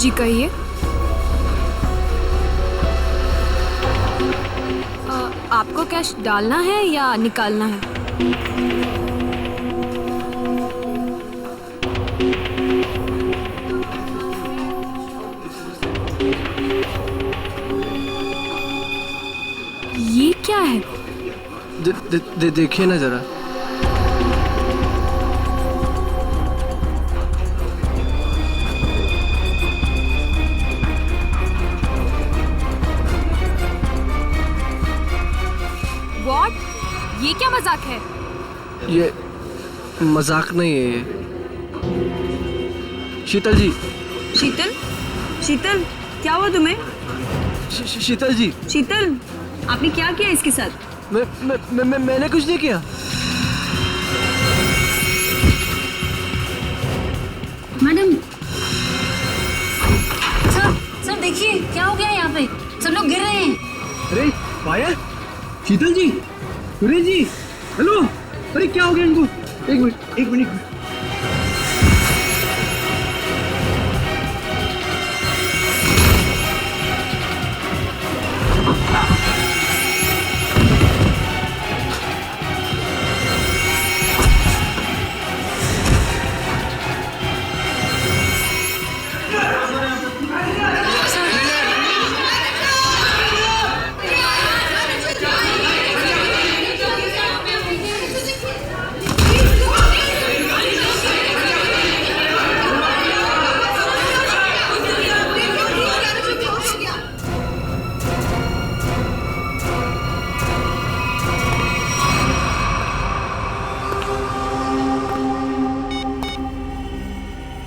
जी कहिए। आपको कैश डालना है या निकालना है? ये क्या है? देखिए ना जरा। What? ये क्या मजाक है? ये मजाक नहीं है ये। शीतल जी। शीतल? शीतल, क्या हुआ तुम्हें? शीतल जी। शीतल, आपने क्या किया इसके साथ? मैंने कुछ नहीं किया। मैडम, सर देखिए क्या हो गया यहाँ पे, सब लोग गिर रहे हैं। अरे पायल, शीतल जी, सुरेश जी, हेलो। अरे क्या हो गया इनको? एक मिनट।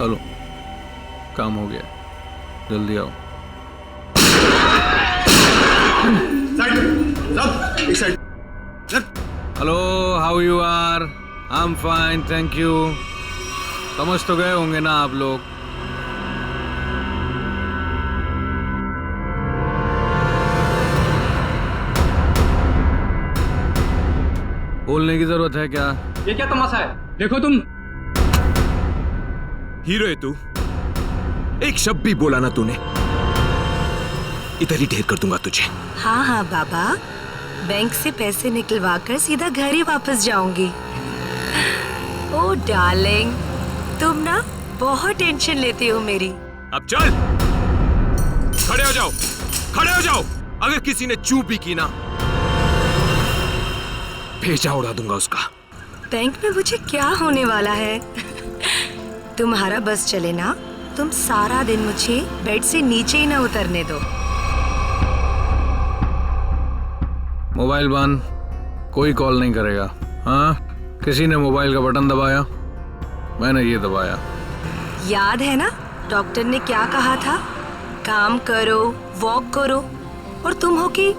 हेलो, काम हो गया, जल्दी आओ। Hello, how you are? I am fine, thank you. समझ तो गए होंगे ना आप लोग। बोलने की जरूरत है क्या? ये क्या तमाशा है? देखो तुम हीरो है तू। एक शब्द भी बोला ना तूने, इधर ही ढेर कर दूंगा तुझे। हाँ बाबा, बैंक से पैसे निकलवा कर सीधा घर ही वापस जाऊंगी। ओ डार्लिंग, तुम ना बहुत टेंशन लेती हो मेरी। अब चल, खड़े हो जाओ। अगर किसी ने चू भी की ना, भेजा उड़ा दूंगा उसका। बैंक में मुझे क्या होने वाला है? तुम्हारा बस चले ना, तुम सारा दिन मुझे बेड से नीचे ही ना उतरने दो। मोबाइल बंद, कोई कॉल नहीं करेगा। हाँ, किसी ने मोबाइल का बटन दबाया? मैंने ये दबाया। याद है ना डॉक्टर ने क्या कहा था? काम करो, वॉक करो। और तुम हो कि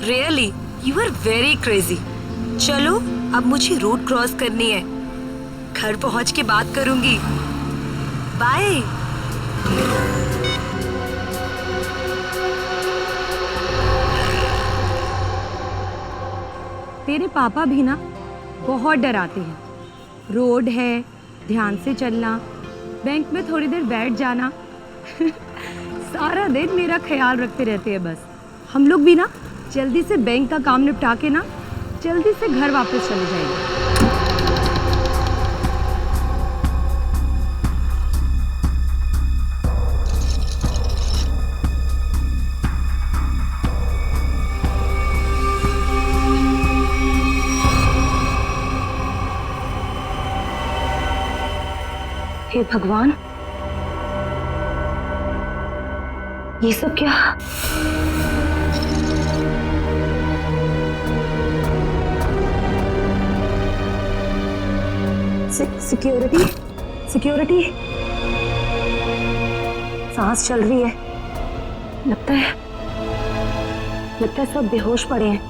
really you are very crazy. चलो अब मुझे रोड क्रॉस करनी है, घर पहुंच के बात करूंगी। बाय। तेरे पापा भी ना बहुत डराते हैं। रोड है, ध्यान से चलना, बैंक में थोड़ी देर बैठ जाना। सारा दिन मेरा ख्याल रखते रहते हैं बस। हम लोग भी ना जल्दी से बैंक का काम निपटा के ना जल्दी से घर वापस चले जाएंगे। हे भगवान, ये सब क्या? सिक्योरिटी सांस चल रही है। लगता है सब बेहोश पड़े हैं।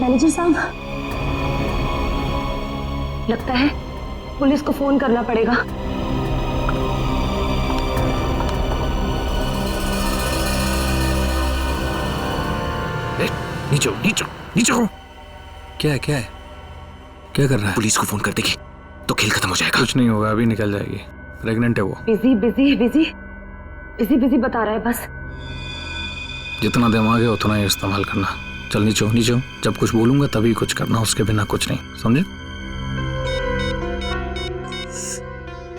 मैनेजर साहब, लगता है पुलिस को फोन करना पड़ेगा। नीचे नीचे नीचे हो। क्या है, क्या है, क्या कर रहा है? पुलिस को फोन कर देगी तो खेल खत्म हो जाएगा। कुछ नहीं होगा, अभी निकल जाएगी। प्रेग्नेंट है वो। Busy busy busy busy busy बता रहा है बस। जितना दिमाग है उतना ही इस्तेमाल करना। चल नीचे हो, नीचे हो। जब कुछ बोलूंगा तभी कुछ करना, उसके बिना कुछ नहीं, समझे?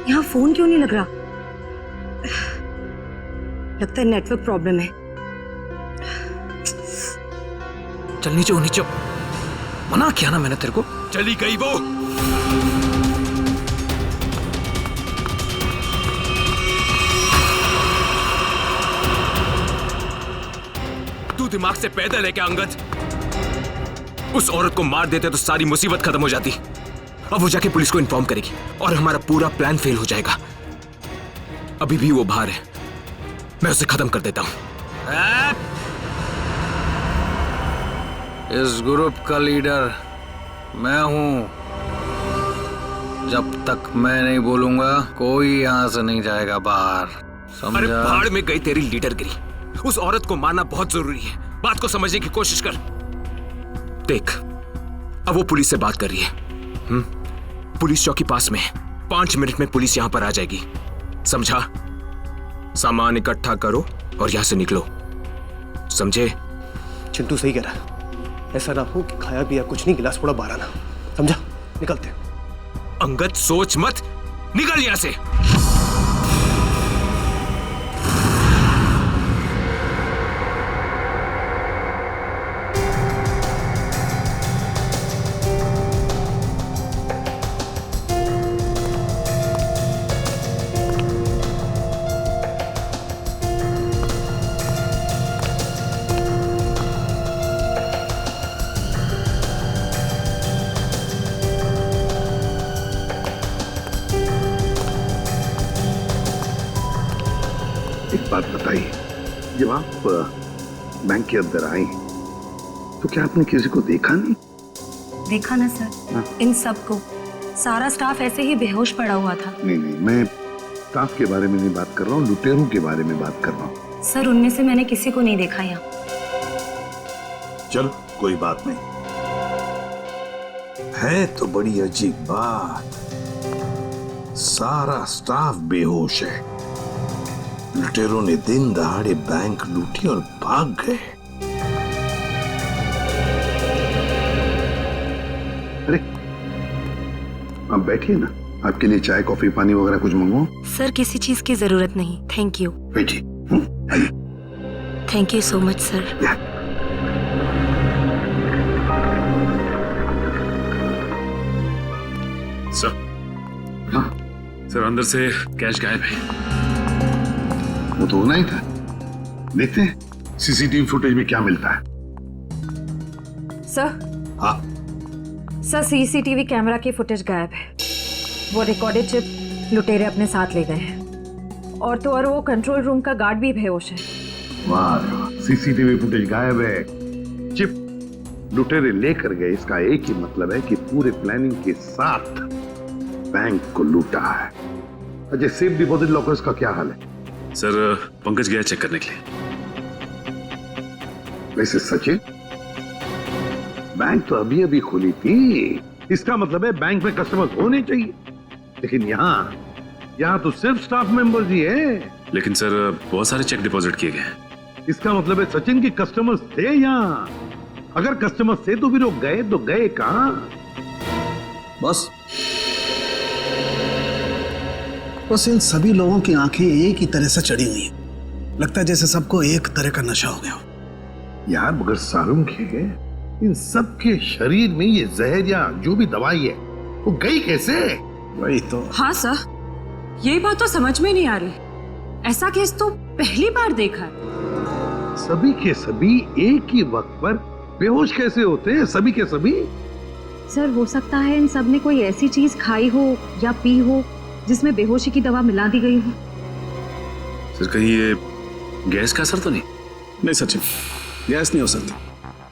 यहाँ फोन क्यों नहीं लग रहा? लगता है नेटवर्क प्रॉब्लम है। चल नीचे हो, नीचे हो। मना किया ना मैंने तेरे को। चली गई वो। तू दिमाग से पैदल है क्या अंगद? उस औरत को मार देते तो सारी मुसीबत खत्म हो जाती। अब वो जाके पुलिस को इन्फॉर्म करेगी और हमारा पूरा प्लान फेल हो जाएगा। अभी भी वो बाहर है, मैं उसे खत्म कर देता हूं। इस ग्रुप का लीडर मैं हूं। जब तक मैं नहीं बोलूंगा कोई यहां से नहीं जाएगा बाहर, अरे समझा? पहाड़ में गई तेरी लीडरगिरी। उस औरत को मारना बहुत जरूरी है। बात को समझने की कोशिश कर। देख, अब वो पुलिस से बात कर रही है। पुलिस चौकी पास में है। 5 मिनट में पुलिस यहां पर आ जाएगी, समझा? सामान इकट्ठा करो और यहां से निकलो, समझे? चिंटू सही कह रहा है। ऐसा ना हो कि खाया पिया कुछ नहीं, गिलास थोड़ा बारह ना। समझा? निकलते हैं। अंगद सोच मत, निकल यहां से। एक बात बताइए, जब आप बैंक के अंदर आई तो क्या आपने किसी को देखा नहीं? देखा ना सर, इन सबको। सारा स्टाफ ऐसे ही बेहोश पड़ा हुआ था। नहीं, मैं स्टाफ के बारे में नहीं बात कर रहा हूँ, लुटेरों के बारे में बात कर रहा हूँ। सर, उनमें से मैंने किसी को नहीं देखा यहाँ। चलो कोई बात नहीं। है तो बड़ी अजीब बात, सारा स्टाफ बेहोश है। लुटेरों ने दिन दहाड़े बैंक लूटी और भाग गए। अरे आप बैठिए ना, आपके लिए चाय कॉफी पानी वगैरह कुछ मंगवाऊं? सर, किसी चीज की जरूरत नहीं, थैंक यू। बैठिए। आइए। Thank you so much sir. Sir, हाँ सर अंदर से कैश गायब है। वो तो होना ही था। देखते हैं सीसीटीवी फुटेज में क्या मिलता है। सर, हाँ सर सीसीटीवी कैमरा की फुटेज गायब है। वो रिकॉर्डेड चिप लुटेरे अपने साथ ले गए हैं और तो और वो कंट्रोल रूम का गार्ड भी बेहोश है। वाह रे वाह, सीसीटीवी फुटेज गायब है, चिप लुटेरे लेकर गए। इसका एक ही मतलब है कि पूरे प्लानिंग के साथ बैंक को लूटा है। अच्छा, सेफ डिपॉजिट लॉकर्स का क्या हाल है? सर पंकज गया चेक करने के लिए। वैसे सचिन, बैंक तो अभी अभी खुली थी, इसका मतलब है बैंक में कस्टमर्स होने चाहिए। लेकिन यहाँ तो सिर्फ स्टाफ मेंबर्स ही है। लेकिन सर बहुत सारे चेक डिपॉजिट किए गए हैं। इसका मतलब है सचिन के कस्टमर्स थे यहाँ। अगर कस्टमर्स थे तो फिर वो गए तो गए कहाँ? बस इन सभी लोगों की आंखें एक ही तरह से चढ़ी हुई हैं। लगता है जैसे सबको एक तरह का नशा हो गया हो। यार मगर सारुंख है, इन सब के शरीर में ये जहर या जो भी दवाई है वो गई कैसे? वही तो। हाँ सर, ये बात तो समझ में नहीं आ रही। ऐसा केस तो पहली बार देखा है। सभी के सभी एक ही वक्त पर बेहोश कैसे होते हैं? सभी के सभी। सर, हो सकता है इन सब ने कोई ऐसी चीज खाई हो या पी हो जिसमें बेहोशी की दवा मिला दी गई हो। सर कहीं ये गैस का असर तो नहीं? नहीं सचिन, गैस नहीं हो सकती।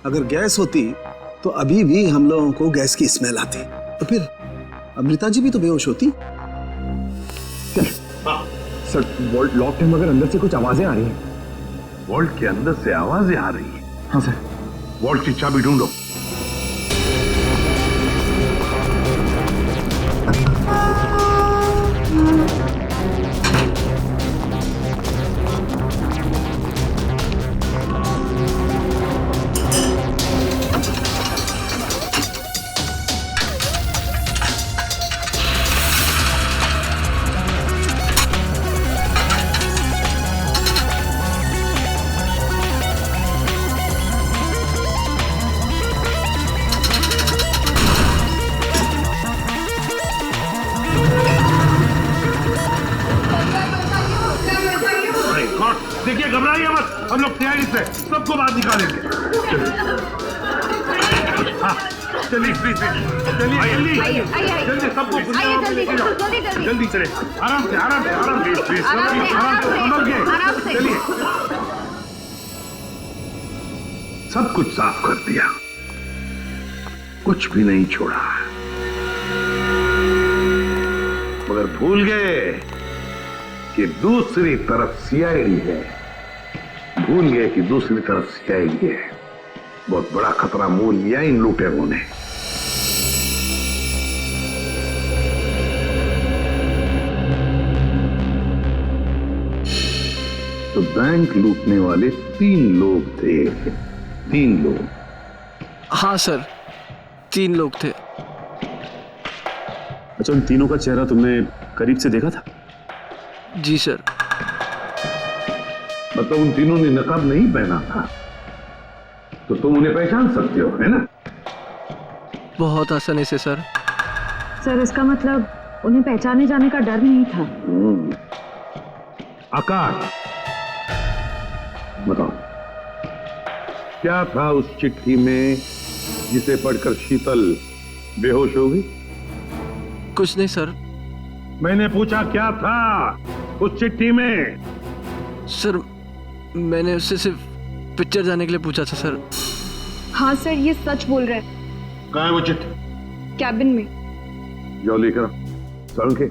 अगर गैस होती तो अभी भी हम लोगों को गैस की स्मेल आती, तो फिर अमृता जी भी तो बेहोश होती। सर, वॉल्ट लॉक है मगर अंदर से कुछ आवाजें आ रही हैं। वॉल्ट के अंदर से आवाजें आ रही है? हाँ सर। वॉल्ट की चाबी ढूंढो। देखिए, घबराइए मत, हम लोग तैयारी से सबको बाहर निकालेंगे। हाँ, चलिए प्लीज, चलिए जल्दी सबको जल्दी चले, आराम से चलिए। सब कुछ साफ कर दिया, कुछ भी नहीं छोड़ा, मगर भूल गए कि दूसरी तरफ सीआईडी है। भूल गए कि दूसरी तरफ सीआईडी है। बहुत बड़ा खतरा मोल लिया इन लुटेरों ने। तो बैंक लूटने वाले 3 लोग थे। 3 लोग। हाँ सर, 3 लोग थे। अच्छा, उन तीनों का चेहरा तुमने करीब से देखा था? जी सर। मतलब उन तीनों ने नकाब नहीं पहना था, तो तुम उन्हें पहचान सकते हो, है ना? बहुत आसानी से सर। सर, इसका मतलब उन्हें पहचाने जाने का डर नहीं था। आकाश, बताओ क्या था उस चिट्ठी में जिसे पढ़कर शीतल बेहोश हो गई? कुछ नहीं सर। मैंने पूछा क्या था उस चिट्ठी में? सर, मैंने उससे सिर्फ पिक्चर जाने के लिए पूछा था सर। हाँ सर, ये सच बोल रहे हैं। कहाँ है वो चिट्ठी? कैबिन में। जाओ लेकर सड़न के।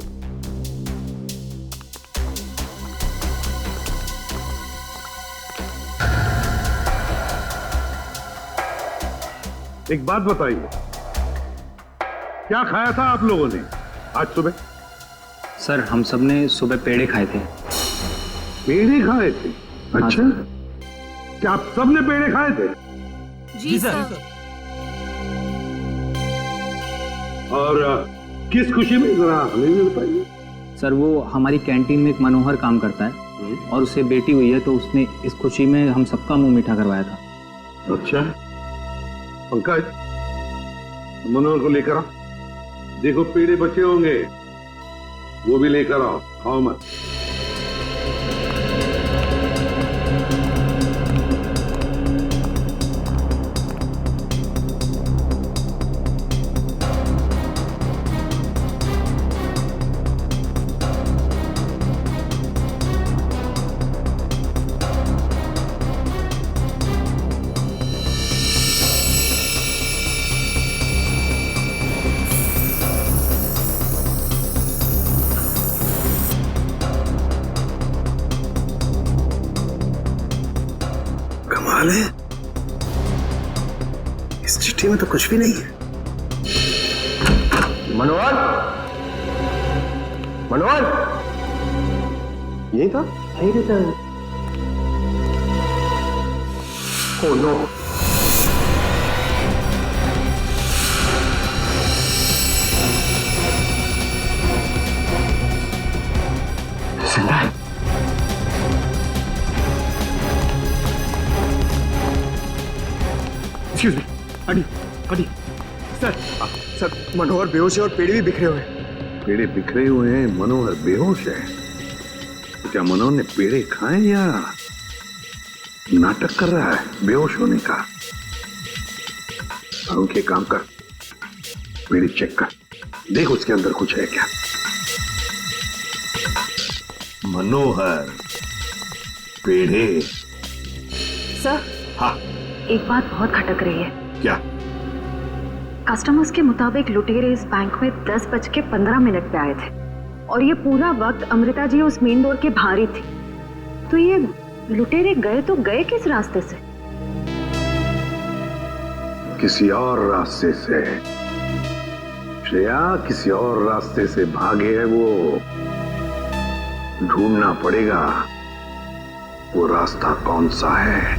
एक बात बताइए, क्या खाया था आप लोगों ने आज सुबह? सर, हम सब ने सुबह पेड़े खाए थे। पेड़े खाए थे? अच्छा, क्या आप सब ने पेड़े खाए थे? जी सर। और किस खुशी में, जरा हमें भी बताइए। सर, वो हमारी कैंटीन में एक मनोहर काम करता है और उसे बेटी हुई है, तो उसने इस खुशी में हम सबका मुंह मीठा करवाया था। अच्छा, पंकज, मनोहर को लेकर आओ। देखो पेड़े बचे होंगे, वो भी लेकर आओ, खाओ मत। कमाल है, इस चिट्ठी में तो कुछ भी नहीं है। मनोहर, मनोहर, यही था? नहीं रहता है। Oh no! जिंदा है। Excuse me, अडी, सर, मनोहर बेहोश है और पेड़े भी बिखरे हुए हैं। पेड़े बिखरे हुए हैं, मनोहर बेहोश है। तो क्या मनोहर ने पेड़े खाए या नाटक कर रहा है बेहोश होने का? उनके काम कर, पेड़े चेक कर, देख उसके अंदर कुछ है क्या। मनोहर, पेड़े। सर, हाँ, एक बात बहुत खटक रही है। क्या? कस्टमर्स के मुताबिक लुटेरे इस बैंक में 10:15 पे आए थे और ये पूरा वक्त अमृता जी उस मेन डोर के बाहर ही थी। तो ये लुटेरे गए तो गए किस रास्ते से? किसी और रास्ते से, श्रेया किसी और रास्ते से भागे है वो। ढूंढना पड़ेगा वो रास्ता कौन सा है।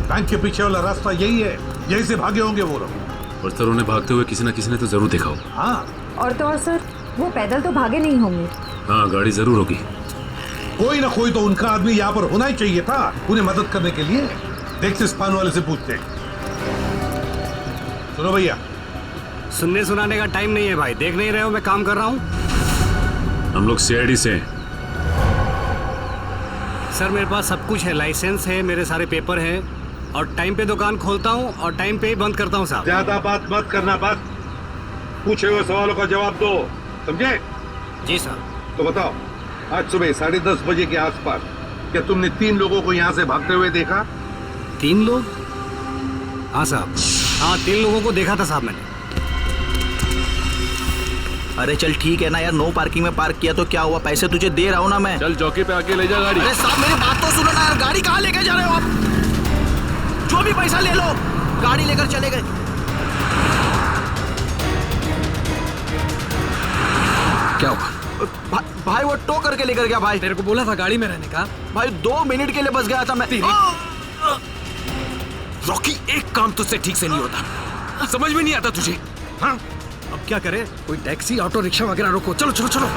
बैंक के पीछे वाला रास्ता यही है, यही से भागे होंगे वो लोग। और सर उन्हें भागते हुए किसी न किसी ने तो जरूर देखा होगा। हाँ, और तो और सर, वो पैदल तो भागे नहीं होंगे। हाँ, गाड़ी जरूर होगी। कोई ना कोई तो उनका आदमी यहाँ पर होना ही चाहिए था उन्हें मदद करने के लिए। देखते स्पान वाले से पूछते हैं। सुनो भैया, सुनने सुनाने का टाइम नहीं है भाई, देख नहीं रहे हो मैं काम कर रहा हूँ। हम लोग सीआईडी से हैं। सर मेरे पास सब कुछ है, लाइसेंस है, मेरे सारे पेपर हैं और टाइम पे दुकान खोलता हूँ और टाइम पे ही बंद करता हूँ साहब। ज्यादा बात मत करना, बस पूछे हुए सवालों का जवाब दो, समझे? जी सर। तो बताओ, आज सुबह 10:30 बजे के आसपास क्या तुमने 3 लोगों को यहाँ से भागते हुए देखा? 3 लोग? हाँ साहब, हाँ 3 लोगों को देखा था साहब मैंने। अरे चल ठीक है ना यार, नो पार्किंग में पार्क किया तो क्या हुआ, पैसे तुझे दे रहा हूँ ना मैं। चल चौकी पे आके ले जा गाड़ी। अरे साहब मेरी बात तो सुनो ना यार, गाड़ी कहाँ लेके जा रहे हो आप? जो भी पैसा ले लो, गाड़ी लेकर चले गए। क्या हुआ? भाई वो टो करके लेकर गया भाई। तेरे को बोला था गाड़ी में रहने का। भाई 2 मिनट के लिए बस गया था मैं। रॉकी, एक काम तुझसे ठीक से नहीं होता, समझ में नहीं आता तुझे? हाँ, अब क्या करे? कोई टैक्सी ऑटो रिक्शा वगैरह रोको। चलो चलो चलो।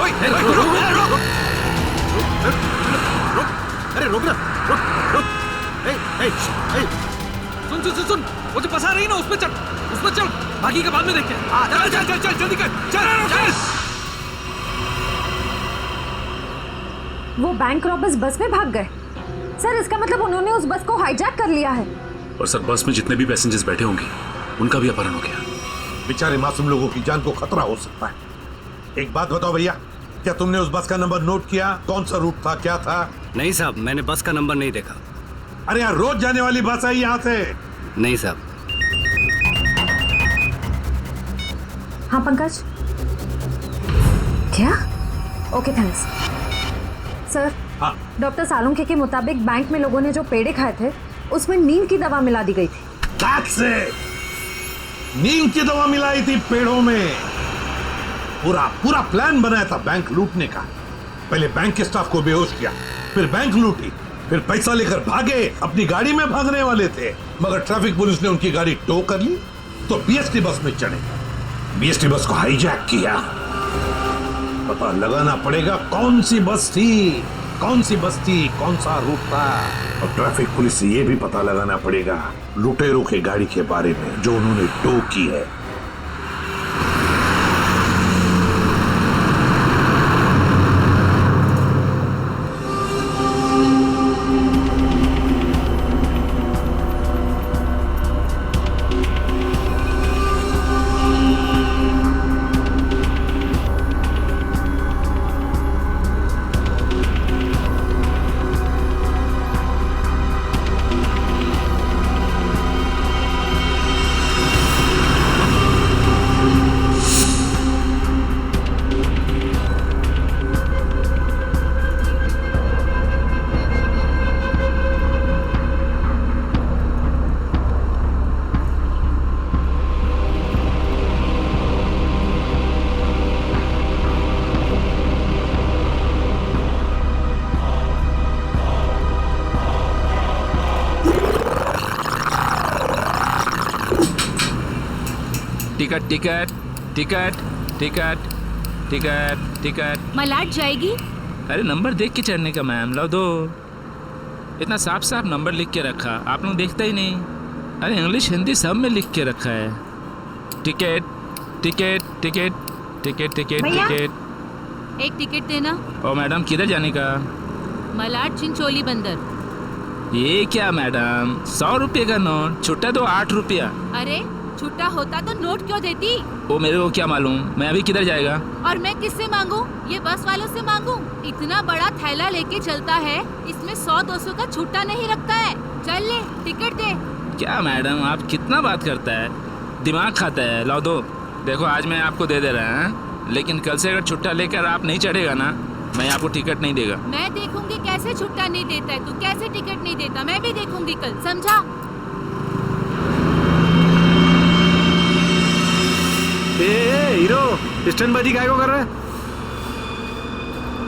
अरे रोक ना, रुक। सुन सुन सुन सुन, वो जो बसा रही ना उसमें चल, उसमें चल, बाकी का बाद में देखते हैं। चल चल चल चल जल्दी कर, चल। वो बैंक रॉबर्स बस में भाग गए। सर इसका मतलब उन्होंने उस बस को हाईजैक कर लिया है। और सर बस में जितने भी पैसेंजर्स बैठे होंगे उनका भी अपहरण हो गया। बेचारे मासूम लोगों की जान को खतरा हो सकता है। एक बात बताओ भैया, क्या तुमने उस बस का नंबर नोट किया? कौन सा रूट था, क्या था? नहीं साहब, मैंने बस का नंबर नहीं देखा। अरे यार, रोज जाने वाली बस है यहाँ से। नहीं साहब। हाँ पंकज, क्या? Okay thanks. सर, हाँ। डॉक्टर सालुंखे के मुताबिक बैंक में लोगों ने जो पेड़े खाए थे उसमें नीम की दवा मिला दी गई थी। That's it! नीम की दवा मिलाई थी पेड़ों में। पूरा प्लान बनाया था बैंक लूटने का। पहले बैंक के स्टाफ को बेहोश किया, फिर बैंक लूटी, फिर पैसा लेकर भागे। अपनी गाड़ी में भागने वाले थे, मगर ट्रैफिक पुलिस ने उनकी गाड़ी टो कर ली तो बीएसटी बस में चढ़े, बीएसटी बस को हाईजैक किया। पता लगाना पड़ेगा कौन सी बस थी, कौन सा रूट था। और ट्रैफिक पुलिस से ये भी पता लगाना पड़ेगा लुटेरों के गाड़ी के बारे में जो उन्होंने टो की है। Ticket ticket ticket ticket ticket ticket. मलाट जाएगी? अरे नंबर देख के चढ़ने का मैम, लो दो। इतना साफ साफ नंबर लिख के रखा, आप लोग देखते ही नहीं। अरे इंग्लिश हिंदी सब में लिख के रखा है। Ticket ticket ticket ticket ticket ticket. एक टिकट देना। ओ मैडम, किधर जाने का? मलाट चिंचोली बंदर। ये क्या मैडम, 100 रुपये का नोट, छुट्टा दो 8 रुपया। अरे छुट्टा होता तो नोट क्यों देती? वो मेरे को क्या मालूम, मैं अभी किधर जाएगा? और मैं किससे मांगू? ये बस वालों से मांगू? इतना बड़ा थैला लेके चलता है, इसमें 100-200 का छुट्टा नहीं रखता है। चल ले, टिकट दे। क्या मैडम, आप कितना बात करता है, दिमाग खाता है। लो दो। देखो आज मैं आपको दे दे रहा है, लेकिन कल से अगर छुट्टा लेकर आप नहीं चढ़ेगा ना, मैं आपको टिकट नहीं देगा। मैं देखूंगी कैसे छुट्टा नहीं देता है तू, कैसे टिकट नहीं देता, मैं भी देखूंगी कल, समझा? स्टंटबाजी काय को कर रहा है?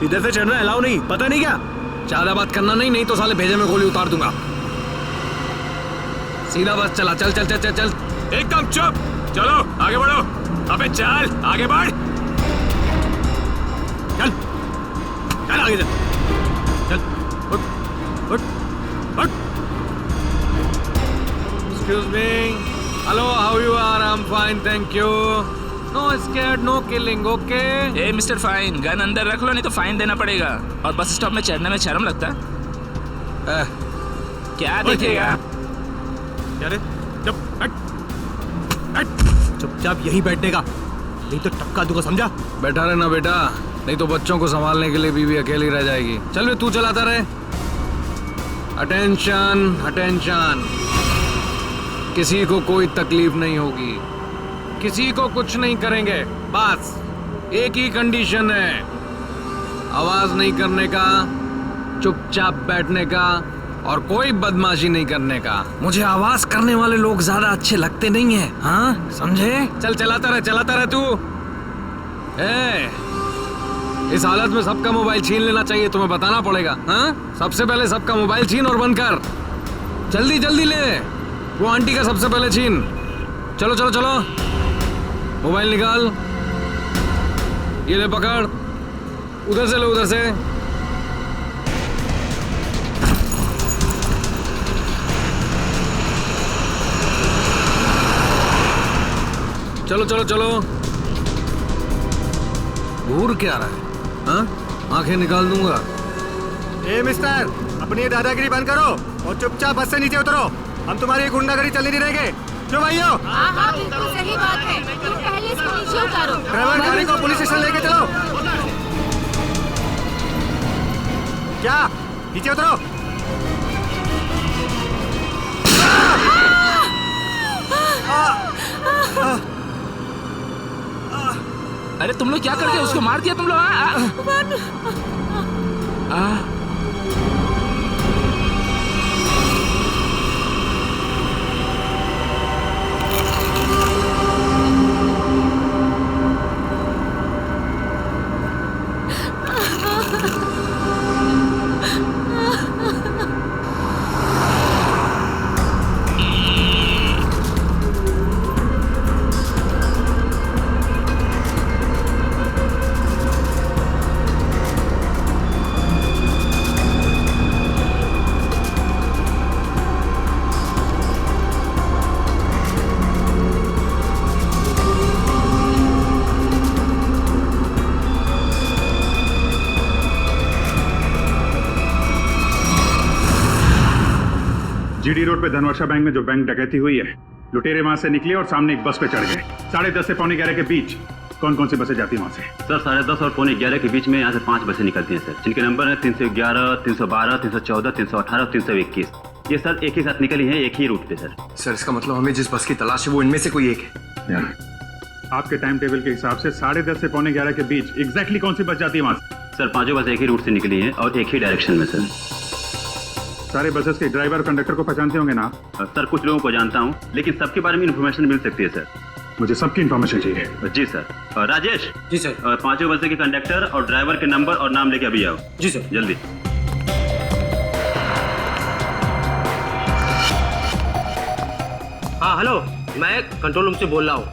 इधर से चढ़ना अलाउ नहीं, पता नहीं क्या? ज्यादा बात करना नहीं तो साले भेजे में गोली उतार दूंगा। सीधा बस चला, चल चल चल चल चल। एकदम चुप, चलो आगे बढ़ो। अबे चल आगे बढ़, चल चल आगे चल, चल उठ उठ उठ। Excuse me. Hello, how you are? I'm fine, thank you. No scared, no killing, okay? A mister fine, gun अंदर रख लो नहीं तो फाइन देना पड़ेगा। और बस स्टॉप में चढ़ने में शर्म लगता है? क्या देखेगा? क्या रे? चुप हट हट, चुपचाप यहीं बैठने का, नहीं तो टपका दूंगा, समझा? बैठा रहना बेटा, नहीं तो बच्चों को संभालने के लिए बीवी अकेली रह जाएगी। चल बे, तू चलाता रहे। अटेंशन अटेंशन, किसी को कोई तकलीफ नहीं होगी, किसी को कुछ नहीं करेंगे। बस एक ही कंडीशन है, आवाज नहीं करने का, चुपचाप बैठने का और कोई बदमाशी नहीं करने का। मुझे आवाज करने वाले लोग ज्यादा अच्छे लगते नहीं हैं, हाँ समझे? चल चलाता रहे तू। इस हालत में सबका मोबाइल छीन लेना चाहिए, तुम्हें बताना पड़ेगा। हाँ, सबसे पहले सबका मोबाइल छीन और बंद कर। जल्दी जल्दी ले, वो आंटी का सबसे पहले छीन। चलो चलो चलो, मोबाइल निकाल, ये ले पकड़, उधर से ले, उधर से। चलो चलो चलो, घूर क्या रहा है? हाँ, आंखें निकाल दूंगा। ए मिस्टर, अपनी ये दादागिरी बंद करो और चुपचाप बस से नीचे उतरो। हम तुम्हारी गुंडागर्दी चलने नहीं देंगे। क्यों भाइयों? हाँ बिल्कुल सही बात है, तुम पहले इसको नीचे उतारो। ड्राइवर गाड़ी को पुलिस स्टेशन लेके चलो। क्या? नीचे उतरो। अरे तुम लोग क्या करके उसको मार दिया तुम लोग? जीडी रोड पे धनवर्षा बैंक में जो बैंक डकैती हुई है, लुटेरे वहां से निकले और सामने एक बस पे चढ़ गए। 10:30 से 11:15 के बीच कौन कौन सी बसें जाती हैं वहां से? सर 10:30 और 11:15 के बीच में यहाँ से 5 बसें निकलती हैं सर, जिनके नंबर है 311, 312, 314, 318, 321। ये सर एक ही साथ निकली है, एक ही रूट पे सर। सर इसका मतलब हमें जिस बस की तलाश है वो इनमें से कोई एक है। आपके टाइम टेबल के हिसाब से 10:30 से 11:15 के बीच एग्जैक्टली कौन सी बस जाती है वहां से? सर पांचों बस एक ही रूट से निकली हैं और एक ही डायरेक्शन में सर। सारे बसेस के ड्राइवर कंडक्टर को पहचानते होंगे ना? सर कुछ लोगों को जानता हूँ, लेकिन सबके बारे में इन्फॉर्मेशन मिल सकती है सर। मुझे सबकी इन्फॉर्मेशन चाहिए। जी सर। राजेश। जी सर। पांचों बसें के कंडक्टर और ड्राइवर के नंबर और नाम लेके अभी आओ। जी सर। जल्दी। हाँ हेलो, मैं कंट्रोल रूम से बोल रहा हूँ।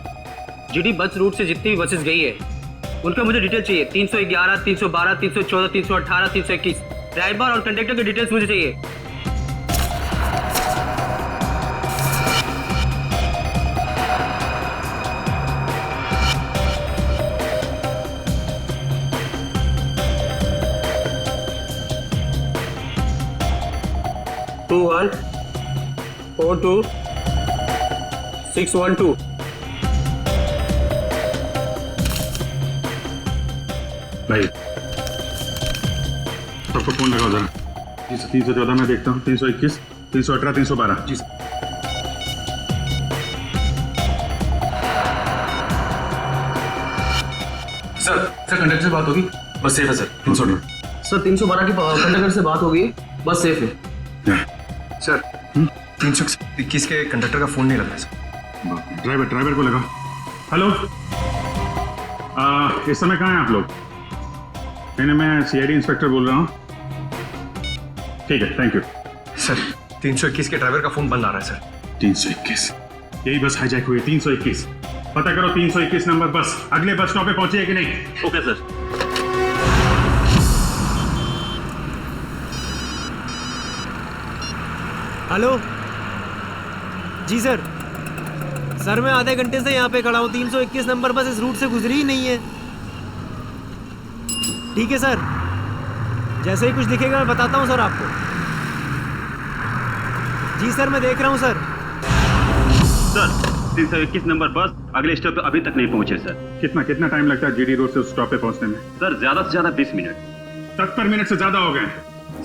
जीडी बस रूट से जितनी भी बसेस गई है उनका मुझे डिटेल चाहिए। 311, 312, 314, 318, 321 ड्राइवर और कंडक्टर की डिटेल्स मुझे चाहिए। टू 1 4 2 6 1 2। भाई सबको फोन लगाओ जरा। 314 में देखता हूँ, 321, 318, 312। जी सर। कंडक्टर से बात होगी, बस सेफ है सर। 318 सर 312 की कंडक्टर से बात होगी, बस सेफ है सर। 321 के कंडक्टर का फोन नहीं लग रहा है सर। ड्राइवर को लगा। हेलो इस समय कहाँ हैं आप लोग? नहीं, मैं सीआईडी इंस्पेक्टर बोल रहा हूँ। ठीक है, थैंक यू सर। 321 के ड्राइवर का फोन बंद आ रहा है सर। 321, यही बस हाईजैक हुई है। 321 पता करो, 321 नंबर बस अगले बस स्टॉप पे पहुंची है कि नहीं? Okay sir. हेलो जी सर। सर मैं आधे घंटे से यहाँ पे खड़ा हूँ, 321 नंबर बस इस रूट से गुजरी ही नहीं है। ठीक है सर, जैसे ही कुछ दिखेगा मैं बताता हूँ सर आपको। जी सर मैं देख रहा हूँ सर। सर 321 नंबर बस अगले स्टॉप पे अभी तक नहीं पहुंचे सर। कितना टाइम लगता है जीडी रोड से उस स्टॉप पे पहुंचने में? सर ज्यादा से ज्यादा 20 मिनट। 70 मिनट से ज्यादा हो गए।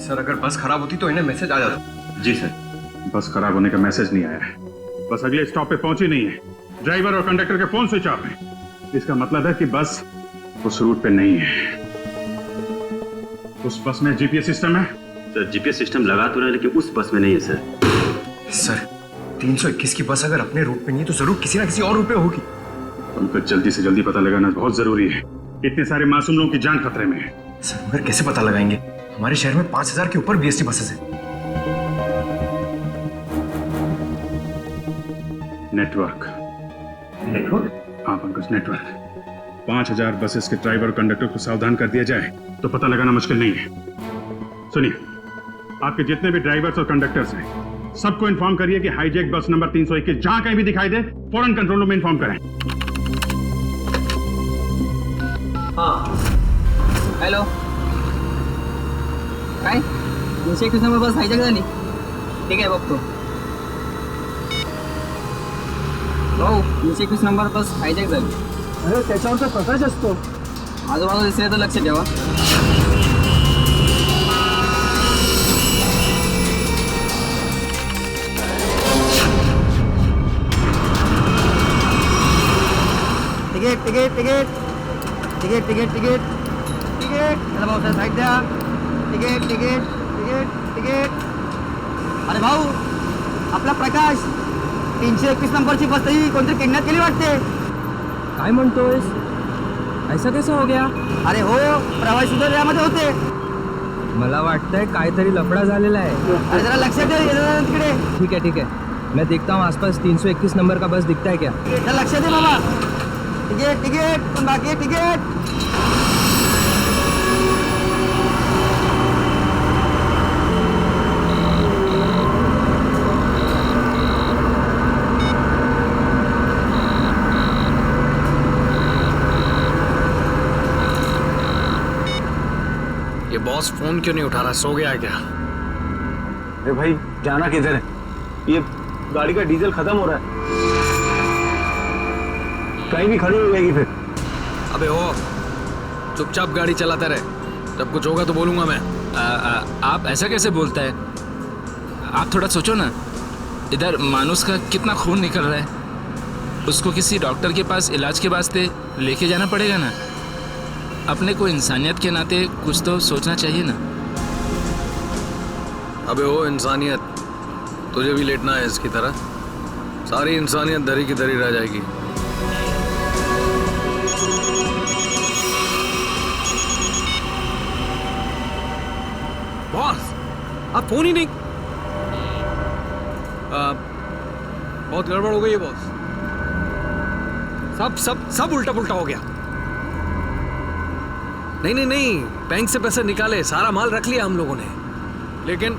सर अगर बस खराब होती तो इन्हें मैसेज आ जाता। जी सर। बस खराब होने का मैसेज नहीं आया है, बस अगले स्टॉप पे पहुंची नहीं है। ड्राइवर और कंडक्टर के फोन स्विच ऑफ है। इसका मतलब है कि बस उस रूट पे नहीं है। उस बस में जीपीएस सिस्टम है? सर जीपीएस सिस्टम लगा तो रहा है लेकिन उस बस में नहीं है सर। सर 321 की बस अगर अपने रूट पे नहीं है तो जरूर किसी ना किसी और रूट पे होगी। उनको जल्दी से जल्दी पता लगाना बहुत जरूरी है। इतने सारे मासूम लोगों की जान खतरे में है। सर मगर कैसे पता लगाएंगे? हमारे शहर में 5000 के ऊपर बीएसटी बसेस हैं। नेटवर्क? हाँ पंकज, नेटवर्क। 5000 बसेस के ड्राइवर और कंडक्टर को सावधान कर दिया जाए तो पता लगाना मुश्किल नहीं है। सुनिए, आपके जितने भी ड्राइवर्स और कंडक्टर्स हैं सबको इन्फॉर्म करिए कि हाईजैक बस नंबर 321 जहां कहीं भी दिखाई दे फौरन कंट्रोल रूम में इन्फॉर्म करें। हाँ हॅलो, काय 321 नंबर बस हायजॅक झाली? ठीक आहे बघतो. हो 321 नंबर बस हायजॅक झाली. अरे त्याच्यावरचा प्रकाश असतो. आजूबाजूला दिसले तर लक्ष ठेवा. Ticket ticket ticket ticket ticket ticket ticket चला भाऊ सर साईड द्या. Ticket ticket ticket ticket. अरे भाऊ आपला प्रकाश 321 नंबरची बस तरी कोणतरी किडनॅप केली वाटते. काय म्हणतोयस? ऐसा कैसा हो गया? अरे हो, प्रवासी सुद्धा यामध्ये होते. मला वाटतंय काहीतरी लफडा झालेला आहे. अरे जरा लक्षात दे तिकडे. ठीक है ठीक है, मैं देखता हूँ आसपास 321 नंबर का बस दिखता है क्या. लक्षात दे बाबा. तिकीट तिकीट पण बाकी तिकीट. ये बॉस फोन क्यों नहीं उठा रहा? सो गया है क्या? अरे भाई जाना किधर है? ये गाड़ी का डीजल खत्म हो रहा है, कहीं भी खड़ी हो जाएगी फिर। अबे हो, चुपचाप गाड़ी चलाते रहे, जब कुछ होगा तो बोलूंगा मैं। आप ऐसा कैसे बोलता है? आप थोड़ा सोचो ना, इधर मानुस का कितना खून निकल रहा है, उसको किसी डॉक्टर के पास इलाज के वास्ते लेके जाना पड़ेगा ना। अपने को इंसानियत के नाते कुछ तो सोचना चाहिए ना। अबे हो इंसानियत, तुझे भी लेटना है इसकी तरह? सारी इंसानियत दरी की दरी रह जाएगी। बॉस आप फोन ही नहीं। बहुत गड़बड़ हो गई है बॉस, सब सब सब उल्टा पुल्टा हो गया। नहीं, बैंक से पैसे निकाले, सारा माल रख लिया हम लोगों ने, लेकिन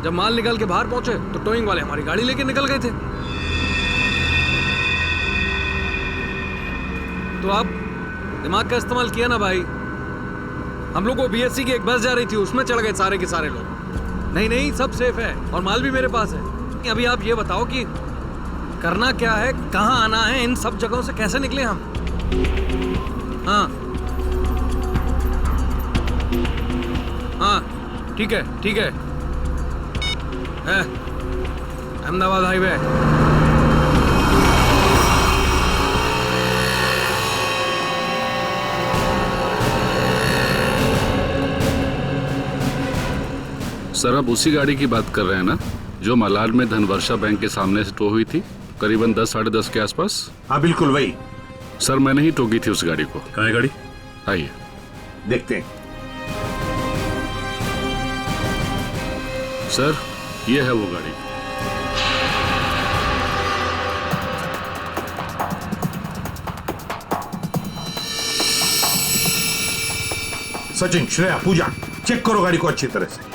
जब माल निकाल के बाहर पहुंचे तो टोइंग वाले हमारी गाड़ी लेके निकल गए थे। तो आप दिमाग का इस्तेमाल किया ना भाई। हम लोग को बीएससी की एक बस जा रही थी, उसमें चढ़ गए सारे के सारे लोग। नहीं सब सेफ है और माल भी मेरे पास है। अभी आप ये बताओ कि करना क्या है, कहाँ आना है, इन सब जगहों से कैसे निकले हम? हाँ ठीक है अहमदाबाद हाईवे। सर आप उसी गाड़ी की बात कर रहे हैं ना जो मलाड में धनवर्षा बैंक के सामने से टो हुई थी, करीबन 10 साढ़े 10 के आसपास? हाँ बिल्कुल वही। सर मैंने ही टोकी थी उस गाड़ी को। कहाँ है गाड़ी? आइए देखते हैं। सर ये है वो गाड़ी। सचिन, श्रेया, पूजा, चेक करो गाड़ी को अच्छी तरह से।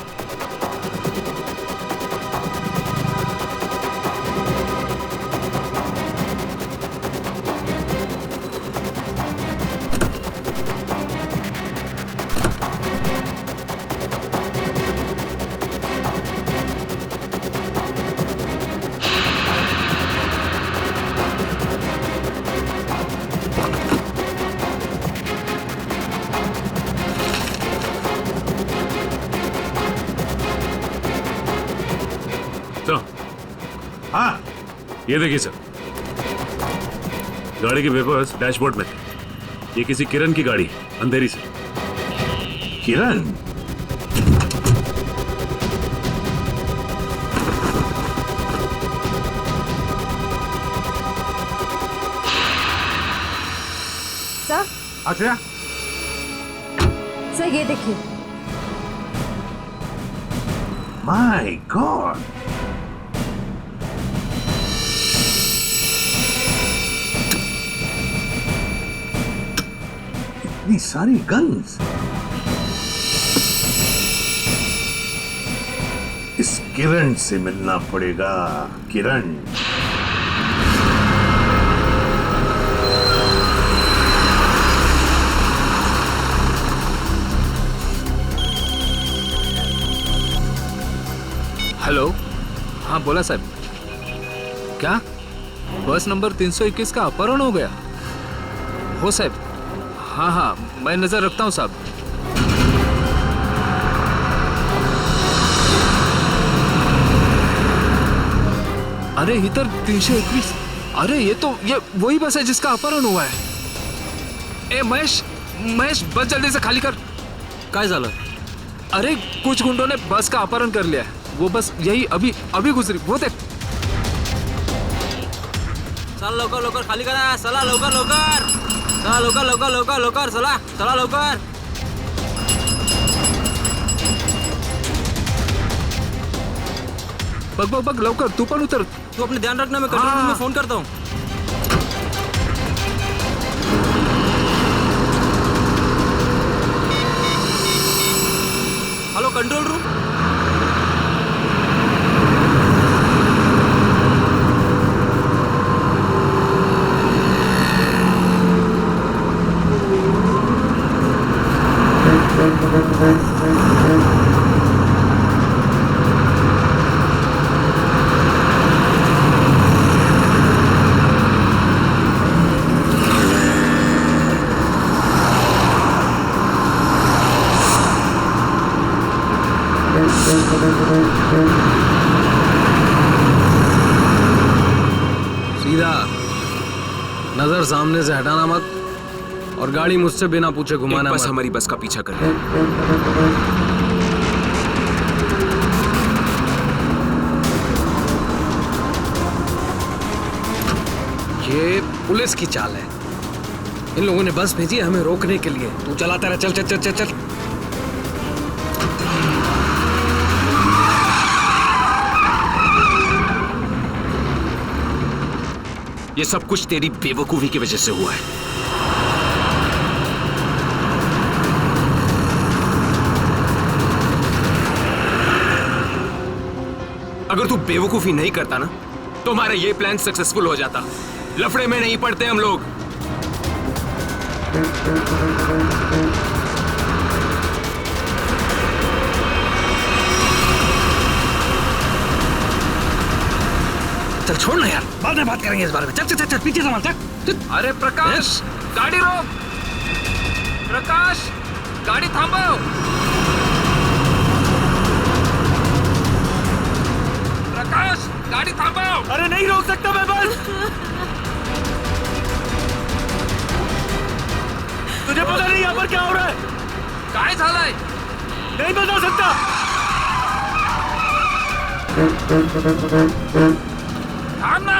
हाँ ये देखिए सर, गाड़ी के पेपर्स डैशबोर्ड में थे। ये किसी किरण की गाड़ी है, अंधेरी से। किरण? सर। अच्छा सर ये देखिए। माय गॉड, इतनी सारी गन्स। इस किरण से मिलना पड़ेगा। किरण, हेलो। हाँ बोला साहब। क्या बस नंबर 321 का अपहरण हो गया? हो साहब। हाँ हाँ मैं नजर रखता हूँ साहब। अरे इधर 321। अरे ये वही बस है जिसका अपहरण हुआ है। ए महेश, महेश बस जल्दी से खाली कर। काय झालं? अरे कुछ गुंडों ने बस का अपहरण कर लिया है। वो बस यही अभी गुजरी। वो देख। चला लवकर लवकर खाली करा। चला लवकर लवकर, चला लवकर लवकर लवकर लवकर, चला चला लवकर। बघ लवकर, तू पण उतर। तू अपने ध्यान रखना, मैं कंट्रोल रूम में फोन करता हूँ। Hello control room. सीधा नजर सामने से हटाना मत, और गाड़ी मुझसे बिना पूछे घुमाना बस मत। हमारी बस का पीछा कर रही है। ये पुलिस की चाल है। इन लोगों ने बस भेजी है हमें रोकने के लिए। तू चलाता रहा। चल चल चल चल चल। ये सब कुछ तेरी बेवकूफी की वजह से हुआ है। अगर तू बेवकूफी नहीं करता ना तो हमारा ये प्लान सक्सेसफुल हो जाता। लफड़े में नहीं पड़ते हम लोग। चल छोड़ ना यार, बाद में बात करेंगे इस बारे में। चल चल चल, चल पीछे संभाल। चल। अरे प्रकाश, गाड़ी रोक। प्रकाश, गाड़ी थांबो। प्रकाश, गाड़ी थांबो। अरे नहीं रोक सकता मैं बस। तुझे पता नहीं यहाँ पर क्या हो रहा है? काय झालंय? नहीं बता सकता। थांब ना।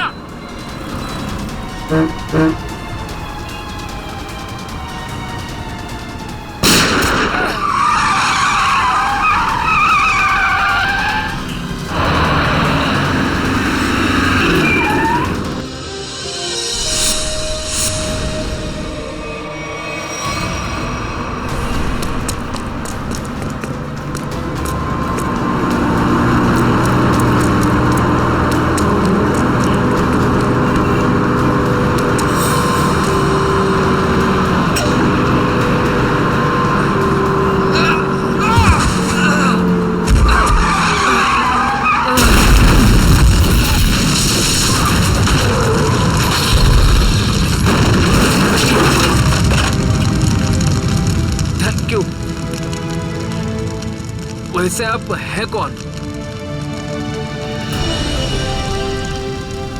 वैसे आप है कौन?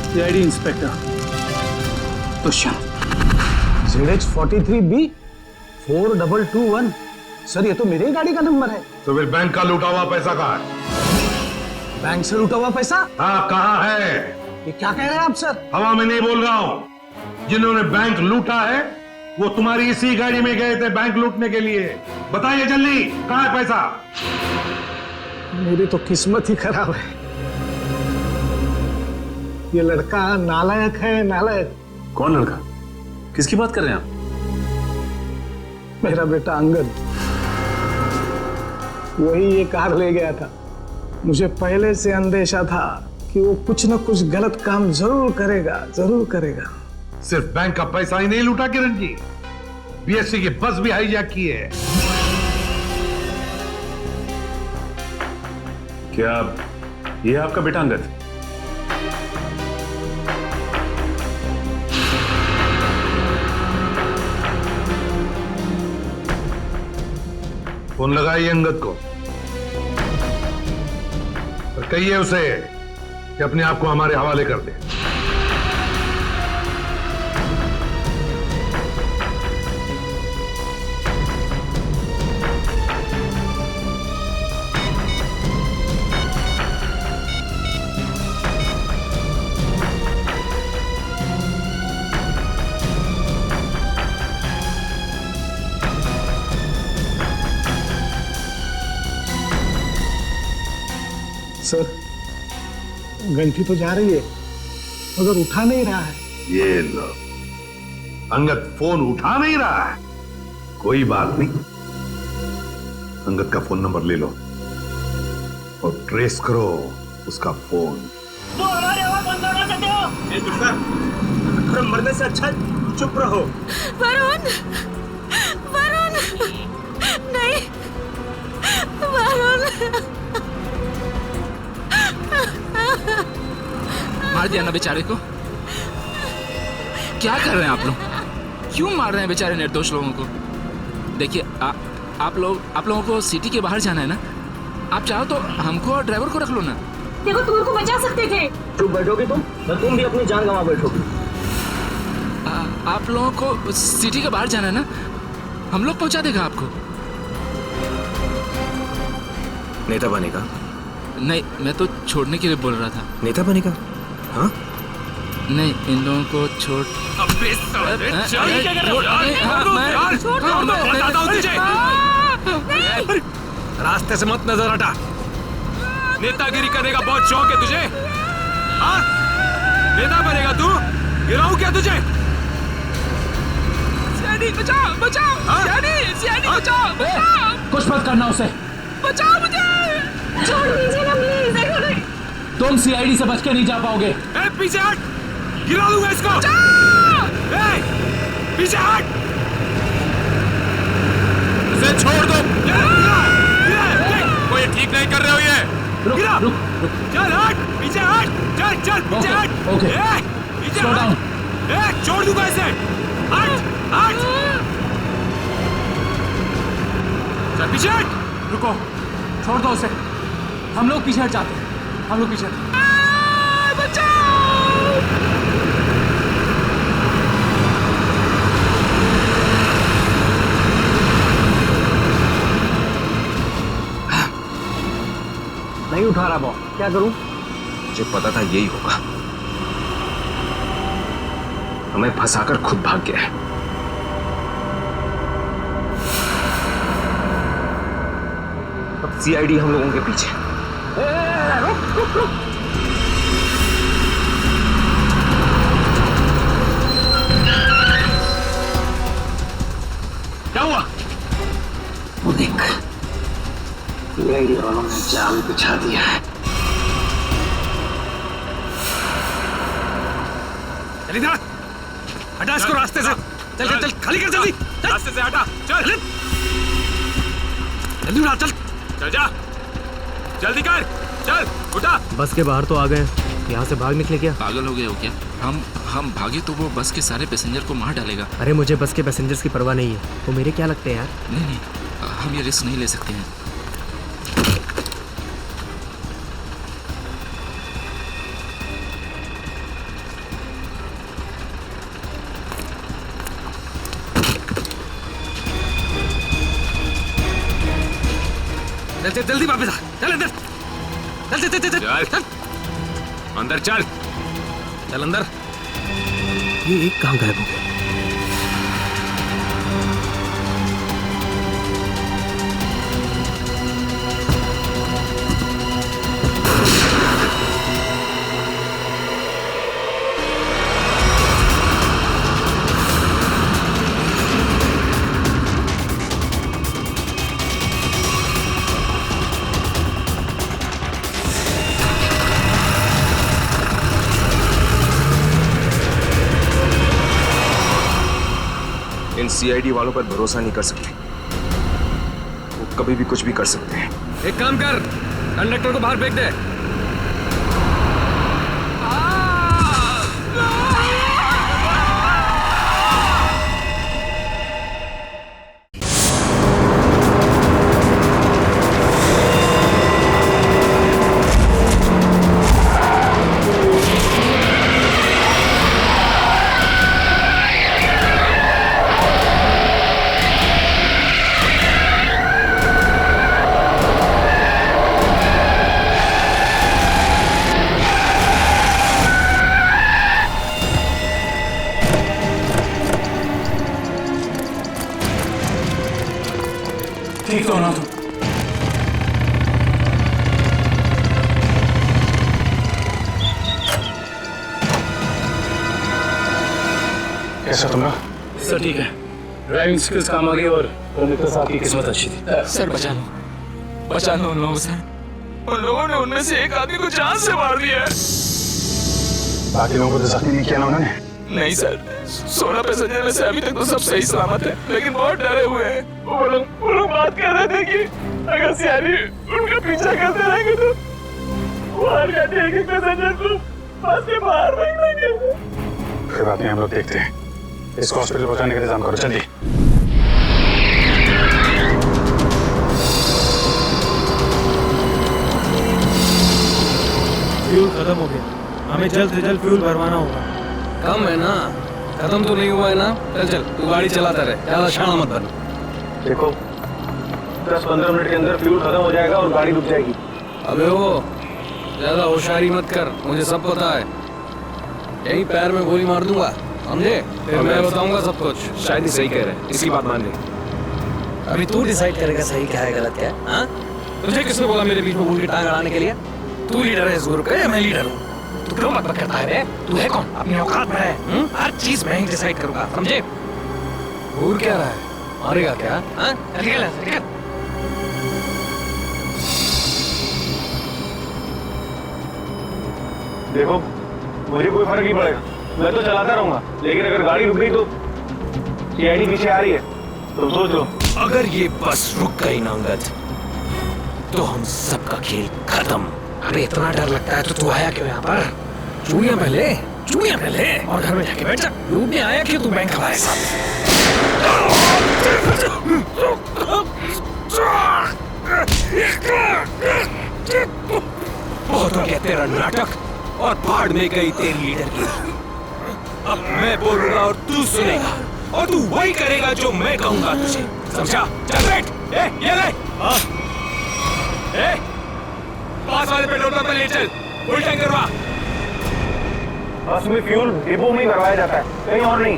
CID inspector Dushyant. ZH43B 4221। Sir ये तो मेरे ही गाड़ी का नंबर है। तो फिर बैंक का लूटा हुआ पैसा कहाँ है? बैंक से लूटा हुआ पैसा? हाँ, कहाँ है? ये क्या कह रहे हैं आप सर? हवा में नहीं बोल रहा हूँ। जिन्होंने बैंक लूटा है वो तुम्हारी इसी गाड़ी में गए थे बैंक लूटने के लिए। बताइए जल्दी, कहाँ है पैसा? मेरी तो किस्मत ही खराब है। ये लड़का नालायक है, नालायक। कौन लड़का? किसकी बात कर रहे हैं आप? मेरा बेटा अंगद, वही ये कार ले गया था। मुझे पहले से अंदेशा था कि वो कुछ न कुछ गलत काम जरूर करेगा, जरूर करेगा। सिर्फ बैंक का पैसा ही नहीं लूटा किरण जी, बीएससी की बस भी हाईजैक की है। क्या ये आपका बेटा अंगद? फोन लगाइए अंगद को और कहिए उसे कि अपने आप को हमारे हवाले कर दे। सर घंटी तो जा रही है मगर उठा नहीं रहा है। ये लो, अंगद फोन उठा नहीं रहा है। कोई बात नहीं, अंगद का फोन नंबर ले लो और ट्रेस करो उसका फोन। तो हमारी आवाज बंद करना चाहते हो? मरने से अच्छा चुप रहो। वरुण, वरुण, नहीं, वरुण। मार दिया ना बेचारे को। क्या कर रहे हैं आप लोग? क्यों मार रहे हैं बेचारे निर्दोष लोगों को? देखिए आप लोगों को सिटी के बाहर जाना है ना, आप चाहो तो हमको और ड्राइवर को रख लो ना। देखो तुम उनको बचा सकते थे। चुप बैठोगे तुम भी अपनी जान गंवा बैठोगे। आप लोगों को सिटी के बाहर जाना है ना, हम लोग पहुंचा देगा आपको। नेता बनेगा? नहीं, मैं तो छोड़ने के लिए बोल रहा था। नेता बनेगा? हाँ? नहीं, इन लोगों को छोड़। अबे साले, रास्ते से मत नजर हटा। नेतागिरी करने का बहुत शौक है तुझे? हाँ? नेता बनेगा तू? गिराऊं क्या तुझे? सीआईडी बचाओ, बचाओ, सीआईडी बचाओ, बचाओ। कुछ मत करना उसे। बचाओ मुझे। छोड़ दीजिए ना प्लीज। तुम सीआईडी से बच के नहीं जा पाओगे। ए, पीछे हट, गिरा दूंगा इसको। ए, पीछे हट, इसे छोड़ दो। कोई ठीक नहीं कर रहे हो ये। गिरा, रुक, चल हट, पीछे हट, चल पीछे हट। ओके, पीछे हट। ए, छोड़ दूंगा इसे। हट, हट, चल पीछे हट। रुको, छोड़ दो उसे। हम लोग पीछे हट जाते हैं। हम लोग पीछे नहीं उठा रहा बॉस, क्या करूं? मुझे पता था यही होगा। हमें फंसाकर खुद भाग गया है। अब सीआईडी हम लोगों के पीछे। रुक। क्या हुआ? वो देख, सीआईडी वालों ने जाल बिछा दिया है। चल इधर, हटा इसको रास्ते से। चल खाली कर जल्दी। रास्ते से हटा, चल जल्दी उठा, चल जा, जल्दी कर, चल उठा। बस के बाहर तो आ गए, यहाँ से भाग निकले क्या? पागल हो गए हो क्या? हम भागे तो वो बस के सारे पैसेंजर को मार डालेगा। अरे मुझे बस के पैसेंजर्स की परवाह नहीं है, वो मेरे क्या लगते हैं यार। नहीं, हम ये रिस्क नहीं ले सकते हैं। चल चल जल्दी वापस आ, चल अंदर, चल चल चल चल चल अंदर चल, चल अंदर। ये एक कहाँ गायब हो गया? इन सीआईडी वालों पर भरोसा नहीं कर सकते, वो कभी भी कुछ भी कर सकते हैं। एक काम कर, कंडक्टर को बाहर फेंक दे। ठीक तो होना तुम। कैसा तुम? सर ठीक है, ड्राइविंग स्किल्स काम आ गई और कंडक्टर साहब की किस्मत अच्छी थी। सर बचा लो उन लोगों से। उन लोगों ने उनमें से एक आदमी को जान से मार दिया है। बाकी लोगों को तो जख्मी नहीं किया ना उन्होंने? नहीं सर, 16 पैसेंजर में से अभी तक तो सब सही सलामत है, लेकिन बहुत डरे हुए हैं। वो लोग बात कर रहे थे कि अगर सियारी उनका पीछा करते रहेंगे तो वो हर घंटे एक पैसेंजर को बस के बाहर फेंक देंगे। कोई बात नहीं, हम लोग देखते हैं। इसको हॉस्पिटल पहुंचाने का इंतजाम करो जल्दी। फ्यूल खत्म हो गया, हमें जल्द से जल्द फ्यूल भरवाना होगा। कम है ना, खत्म तो नहीं हुआ है ना। चल चल तू गाड़ी चलाता रहे, ज्यादा शाना मत बन। देखो 10-15 मिनट के अंदर फ्यूल खत्म हो जाएगा और गाड़ी रुक जाएगी। अबे वो ज्यादा होशियारी मत कर, मुझे सब पता है। यही पैर में गोली मार दूंगा, समझे? फिर मैं बताऊंगा सब कुछ। शायद ही सही कह रहे हैं, इसकी बात मान ली। अभी तू डिसाइड करेगा सही क्या है गलत क्या है। हाँ? तुझे किसने बोला मेरे बीच में भूल की टांग अड़ाने के लिए? तू लीडर है इस ग्रुप का या मैं लीडर हूँ? तू क्यों बकबक करता है बे? तू है कौन? अपनी औकात में है। हर चीज मैं ही डिसाइड करूंगा, समझे? भूल क्या रहा है? मारेगा क्या? हाँ? निकल निकल। देखो मुझे कोई फर्क नहीं पड़ेगा, मैं तो चलाता रहूंगा, लेकिन अगर गाड़ी रुक गई तो सीआईडी पीछे आ रही है, तुम सोच लो। अगर ये बस रुक गई ना अंगद, तो हम सबका खेल खत्म। अबे इतना डर लगता है तो तू आया क्यों यहाँ पर? चूड़ियां पहले और घर में जाके बैठ जा। लूटने आया क्यों तू बैंक हमारे साथ? बहुत हो गया तेरा नाटक और फाड़ में गई तेरी लीडर की। अब मैं बोलूंगा और तू सुनेगा और तू वही करेगा जो मैं कहूंगा तुझे, समझा? चल बैठ। ये ले। पास वाले पेट्रोल पंप पे ले चल, फुल टैंक करवा। बस में फ्यूल डिपो में ही भरवाया जाता है, कहीं और नहीं।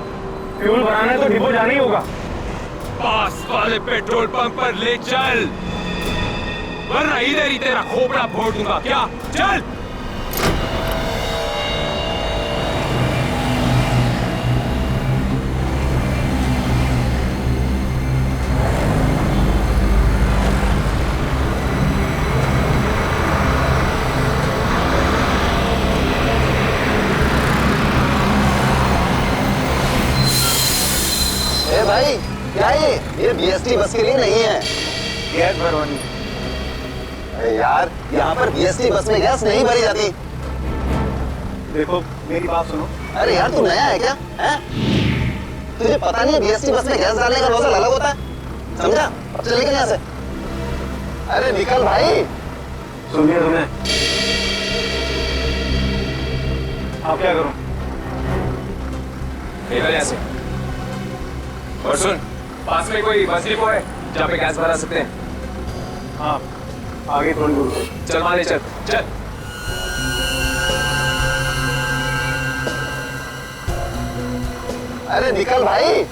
फ्यूल भराना है तो डिपो जाना ही होगा। पास वाले पेट्रोल पंप पर ले चल, वरना इधर ही तेरा खोपड़ा फोड़ दूंगा। क्या? चल। भाई क्या ये बीएसटी बस के लिए नहीं है, गैस भरवानी। अरे यार यहाँ पर बीएसटी बस में गैस नहीं भरी जाती। देखो मेरी बात सुनो। अरे यार तू नया है क्या? है? तुझे पता नहीं है बीएसटी बस में गैस डालने का नोजल अलग होता है, समझा? अब चल निकल यहाँ से। अरे निकल भाई। सुन लिया तुमने? अब क्या करूं? निकल यहाँ से। और सुन, पास में कोई बस डिपो है जहाँ पे गैस भरा सकते हैं? हाँ आगे थोड़ी दूर चल माने, चल चल। अरे निकल भाई।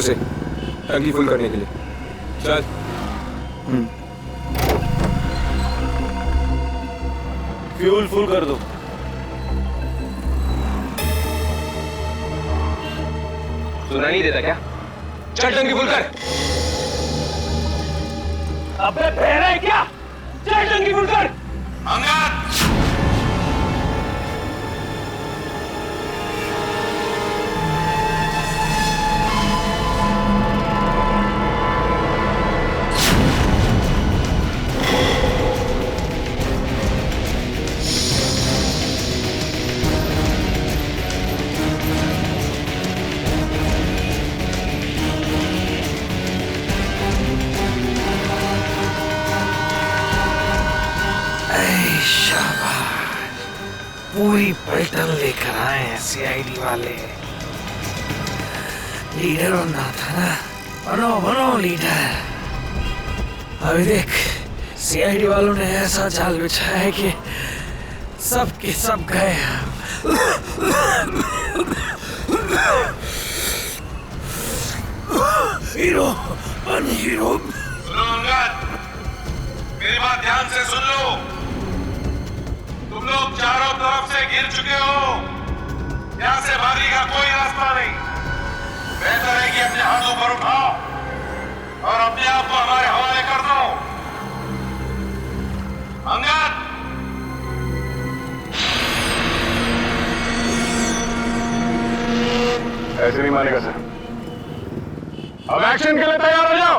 से टंकी फुल करने के लिए चल। फ्यूल फुल कर दो। सुना नहीं देता क्या? चल टंकी फुल कर। अबे बहरा है क्या? चल टंकी फुल कर। अंगद पूरी पलटन लेकर आए हैं सीआईडी वाले। लीडर बनना था ना, बनो बनो लीडर। अभी देख सीआईडी वालों ने ऐसा जाल बिछाया है कि सब के सब गए। हीरो बन हीरो। सुनो अंगद, मेरी बात ध्यान से सुन लो। तुम लोग चारों तरफ से घिर चुके हो, यहां से भागने का कोई रास्ता नहीं। बेहतर है कि अपने हाथ ऊपर उठाओ और अपने आप को हमारे हवाले कर दो। अंगद ऐसे नहीं मानेगा सर। अब एक्शन के लिए तैयार हो जाओ।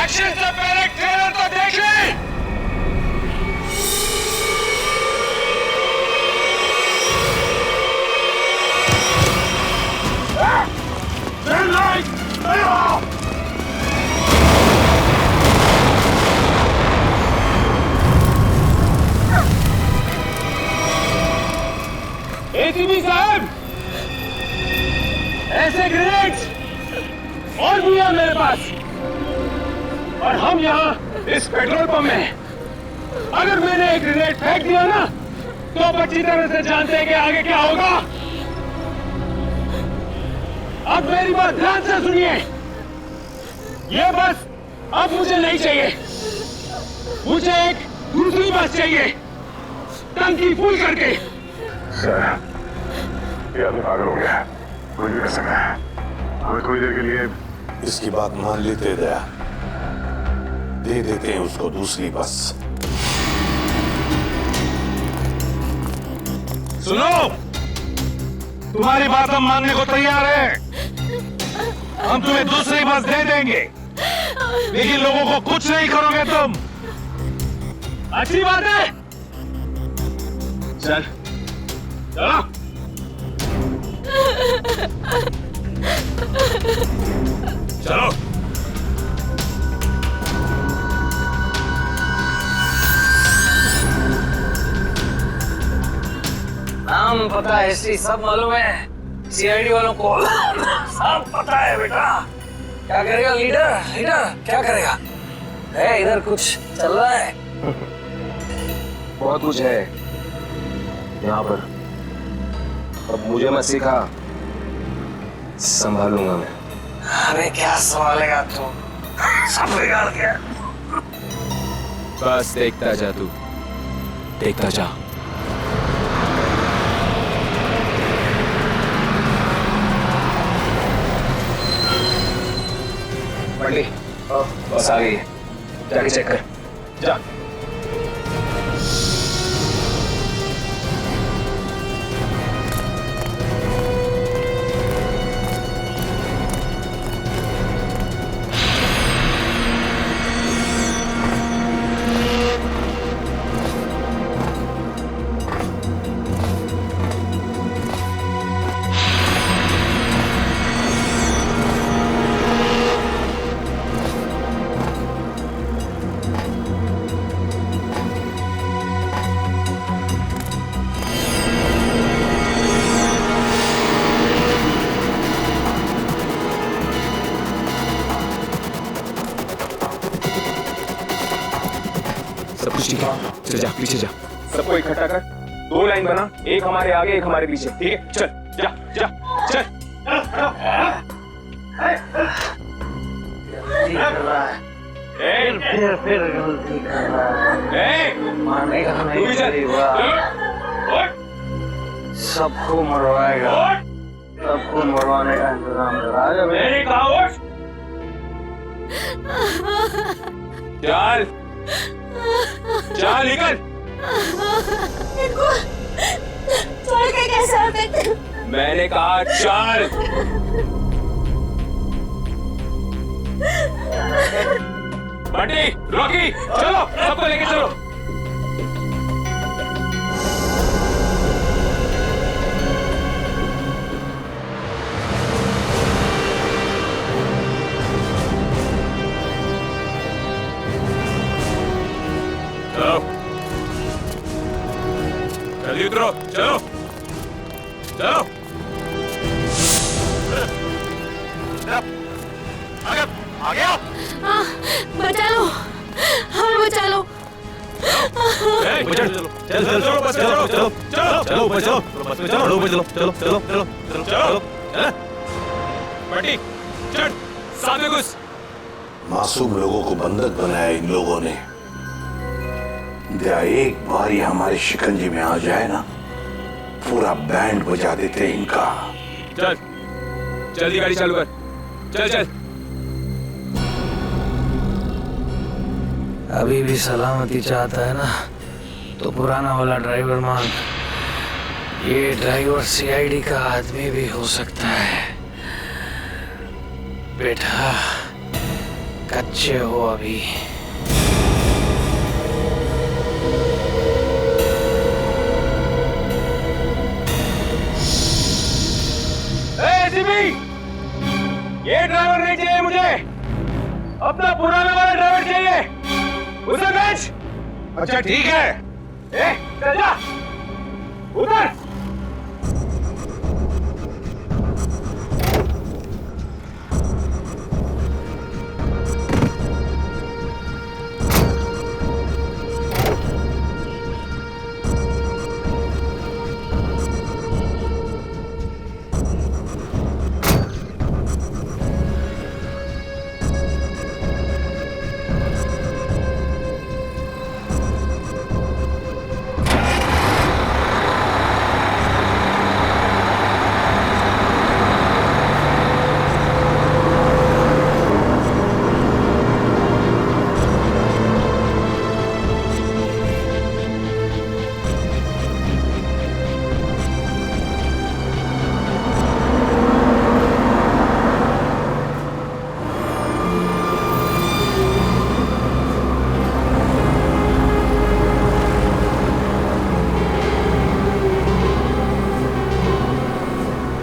एक्शन से पहले ट्रेलर तो देख ले। एसीपी साहब, ऐसे ग्रेनेड्स और भी है मेरे पास, और हम यहाँ इस पेट्रोल पंप में अगर मैंने एक ग्रेनेड फेंक दिया ना तो आप अच्छी तरह से जानते हैं कि आगे क्या होगा। अब मेरी बात ध्यान से सुनिए। ये बस अब मुझे नहीं चाहिए, मुझे एक दूसरी बस चाहिए टंकी फुल करके। सर, ये आदमी पागल हो गया, कुछ भी कर सकता है। हमें थोड़ी देर के लिए इसकी बात मान लेते दया, दे देते हैं उसको दूसरी बस। सुनो, तुम्हारी बात हम मानने को तैयार है। हम तुम्हें दूसरी बस दे देंगे, लेकिन लोगों को कुछ नहीं करोगे तुम। अच्छी बात है, चल चलो। चलो। नाम पता ऐसी सब मालूम है सीआईडी वालों को। सब पता है बेटा, क्या करेगा लीडर? लीडर क्या करेगा? है इधर कुछ चल रहा है? बहुत कुछ है यहाँ पर। अब मुझे मत सिखा, संभालूंगा मैं। अरे क्या संभालेगा तू? सब बिगाड़ दिया। बस देखता जा तू, देखता जा। बंटी, बस आ गई है, जाके चेक कर। जा। सब कुछ ठीक है, चल जा, पीछे जा। सबको इकट्ठा कर, 2 लाइन बना, एक हमारे आगे एक हमारे पीछे, ठीक है? चल जा जा चल। गलती कर रहा है, फिर गलती कर रहा है। मारने का नहीं करेगा, सबको मरवाएगा, सबको मरवाने का इंतजाम करा। मैंने कहा चल चल निकल। इनको छोड़ के कैसे आ सकते? मैंने कहा चल। बंटी, रॉकी, चलो सबको लेके चलो। जल्दी उतरो, चलो चलो। आगे आगे आओ। बचा लो, हमें बचा लो। चलो चलो चलो बस चलो चलो चलो चलो बस चलो बस में चलो बस चलो चलो चलो चलो चलो चलो। बंटी चढ़, साथ में घुस। मासूम लोगों को बंधक बनाया इन लोगों ने। एक बार ही हमारे शिकंजे में आ जाए ना, पूरा बैंड बजा देते इनका। चल जल्दी गाड़ी चालू कर, चल चल। अभी भी सलामती चाहता है ना, तो पुराना वाला ड्राइवर मांग। ये ड्राइवर सीआईडी का आदमी भी हो सकता है। बेटा कच्चे हो अभी। ये ड्राइवर नहीं चाहिए मुझे, अपना पुराना वाला ड्राइवर चाहिए। उधर बेच। अच्छा ठीक है, चल जा उधर।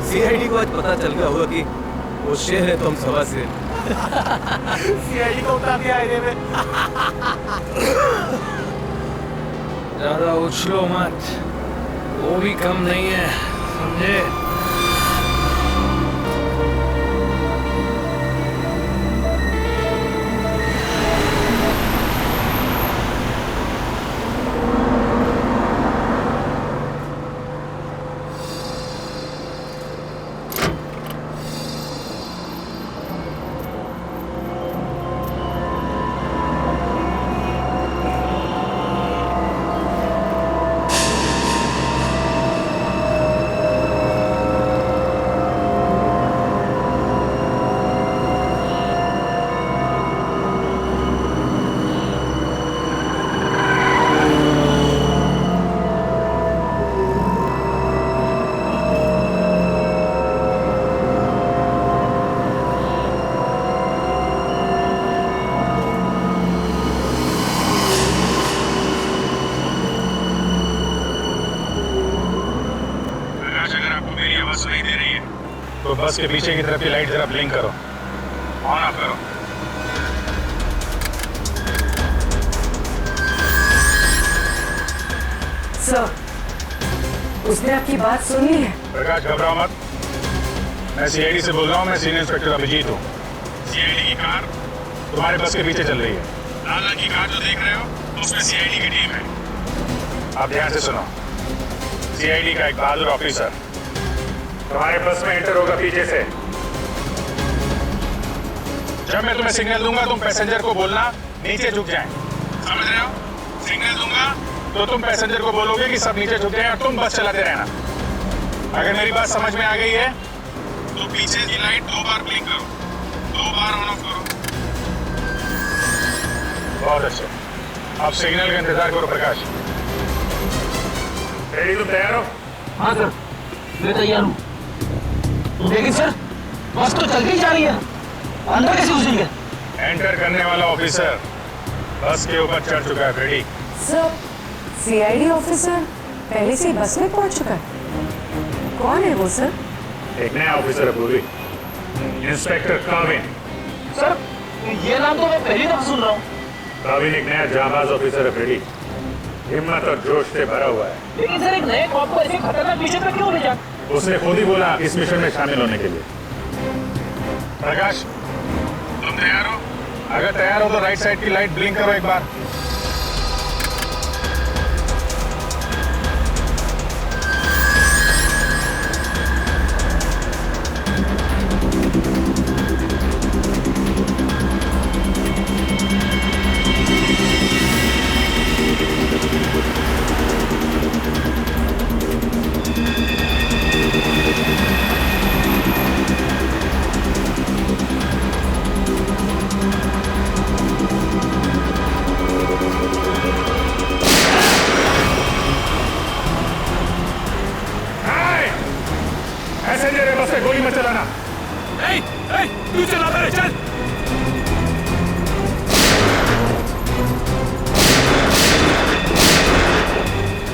सीआईडी को आज पता चल गया होगा कि वो शेर है तो हम सवा से। सीआईडी को उतार दिया आईने में। ज्यादा उछलो मत, वो भी कम नहीं है, समझे? तो बस के पीछे की तरफ की लाइट जरा ब्लिंक करो, ऑन ऑफ करो। सर, उसने आपकी बात सुन ली है। प्रकाश घबराओ मत, मैं सीआईडी से बोल रहा हूँ। मैं सीनियर इंस्पेक्टर अभिजीत हूँ। सीआईडी की कार तुम्हारे बस के पीछे चल रही है। लाल रंग की कार जो देख रहे हो उसमें सीआईडी की टीम है। आप ध्यान से सुनो, सीआईडी का एक बहादुर ऑफिसर तुम्हारे बस में एंटर होगा पीछे से। जब मैं तुम्हें सिग्नल दूंगा तुम पैसेंजर को बोलना नीचे झुक जाएं। समझ रहे हो? सिग्नल दूंगा तो तुम पैसेंजर को बोलोगे कि सब नीचे झुक जाएं और तुम बस चलाते रहना। अगर मेरी बात समझ में आ गई है तो पीछे की लाइट 2 बार ब्लिंक करो, 2 बार ऑन ऑफ करो। बहुत अच्छा, अब सिग्नल का इंतजार करो। प्रकाश रेडी? तुम तैयार हो? हाँ सर, मैं तैयार हूँ। लेकिन सर, बस तो चल ही जा रही है, अंदर कैसे घुसेंगे? एंटर करने वाला ऑफिसर बस के ऊपर चढ़ चुका है। रेडी? सर, सीआईडी ऑफिसर पहले से ही बस में पहुंच चुका है। कौन है वो सर? एक नया ऑफिसर है पूरी, इंस्पेक्टर काविन। सर, ये नाम तो मैं पहली दफा सुन रहा हूँ। काविन एक नया जाबाज ऑफिसर है। रेडी? हिम्मत और जोश से भरा हुआ है। लेकिन सर, एक नए कॉप को ऐसे खतरनाक मिशन में क्यों भेजा? उसने खुद ही बोला इस मिशन में शामिल होने के लिए। प्रकाश तुम तैयार हो? अगर तैयार हो तो राइट साइड की लाइट ब्लिंक करो एक बार। पैसेंजर है बस में, गोली मत चलाना। तू चलाता है, चल।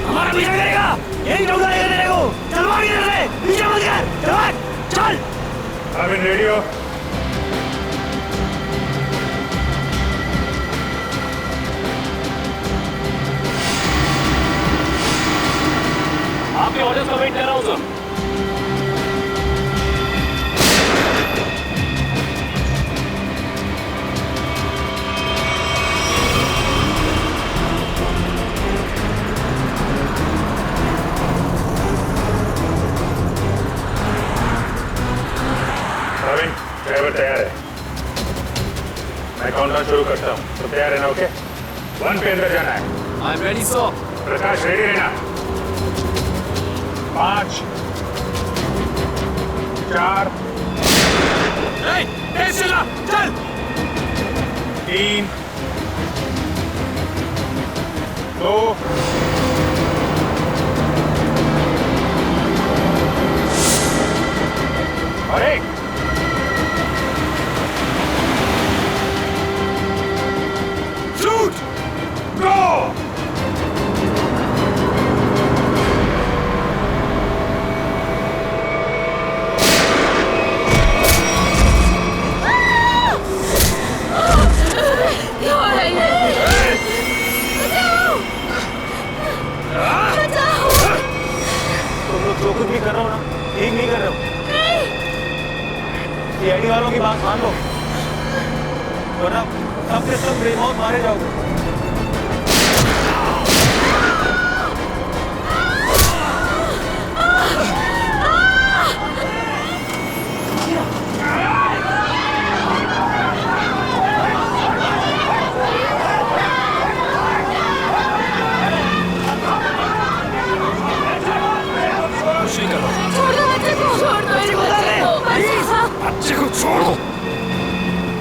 हमारा पीछा करेगा, यही ठोका देगा तेरे को। चल भाग इधर से, पीछे मत कर, चल। अब इन रेडी हो? आपके ऑर्डर्स का वेट कर रहा हूँ सर। ड्राइवर तैयार है, मैं काउंटडाउन शुरू करता हूँ। तो तैयार है ना? ओके, 1 पे अंदर जाना है। I am ready sir. Prakash ready रहना। 5 4 तेज चला, चल। 3 2 और 1। Shoot! Go! क्या हो रहा है? बचाओ! बचाओ! तुम लोग जो कुछ भी कर रहे हो ना, ठीक नहीं कर रहे हो। सीआईडी वालों की बात मान लो, वरना सब के सब बेमौत मारे जाओगे। बच्चे को छोड़ दो,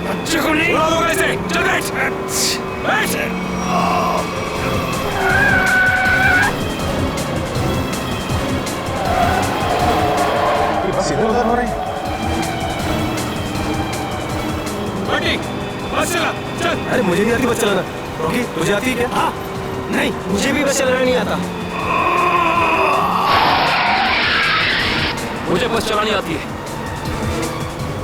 बच्चे को नहीं। उड़ा दो गाड़ी से, चल बैठ, बैठ। बस इधर उधर हो रहे हैं। बंटी, बस चला, चल। अरे मुझे नहीं आती बस चलाना। रॉकी, तुझे आती है क्या? हाँ। नहीं, मुझे भी बस चलाना नहीं आता। मुझे बस चलानी आती है।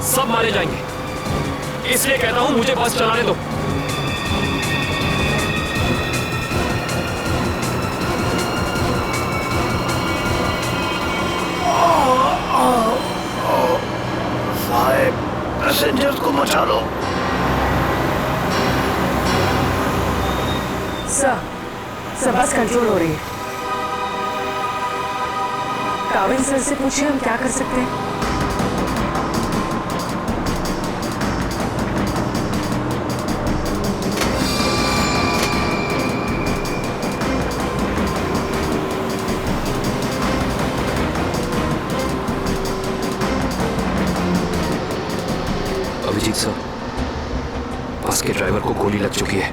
सब मारे जाएंगे। इसलिए कहता हूं मुझे बस चलाने दो। सारे पैसेंजर्स को बचा लो। सर बस कंट्रोल हो रही है। काविन सर से पूछिए हम क्या कर सकते हैं। अभिजीत सर, बस के ड्राइवर को गोली लग चुकी है।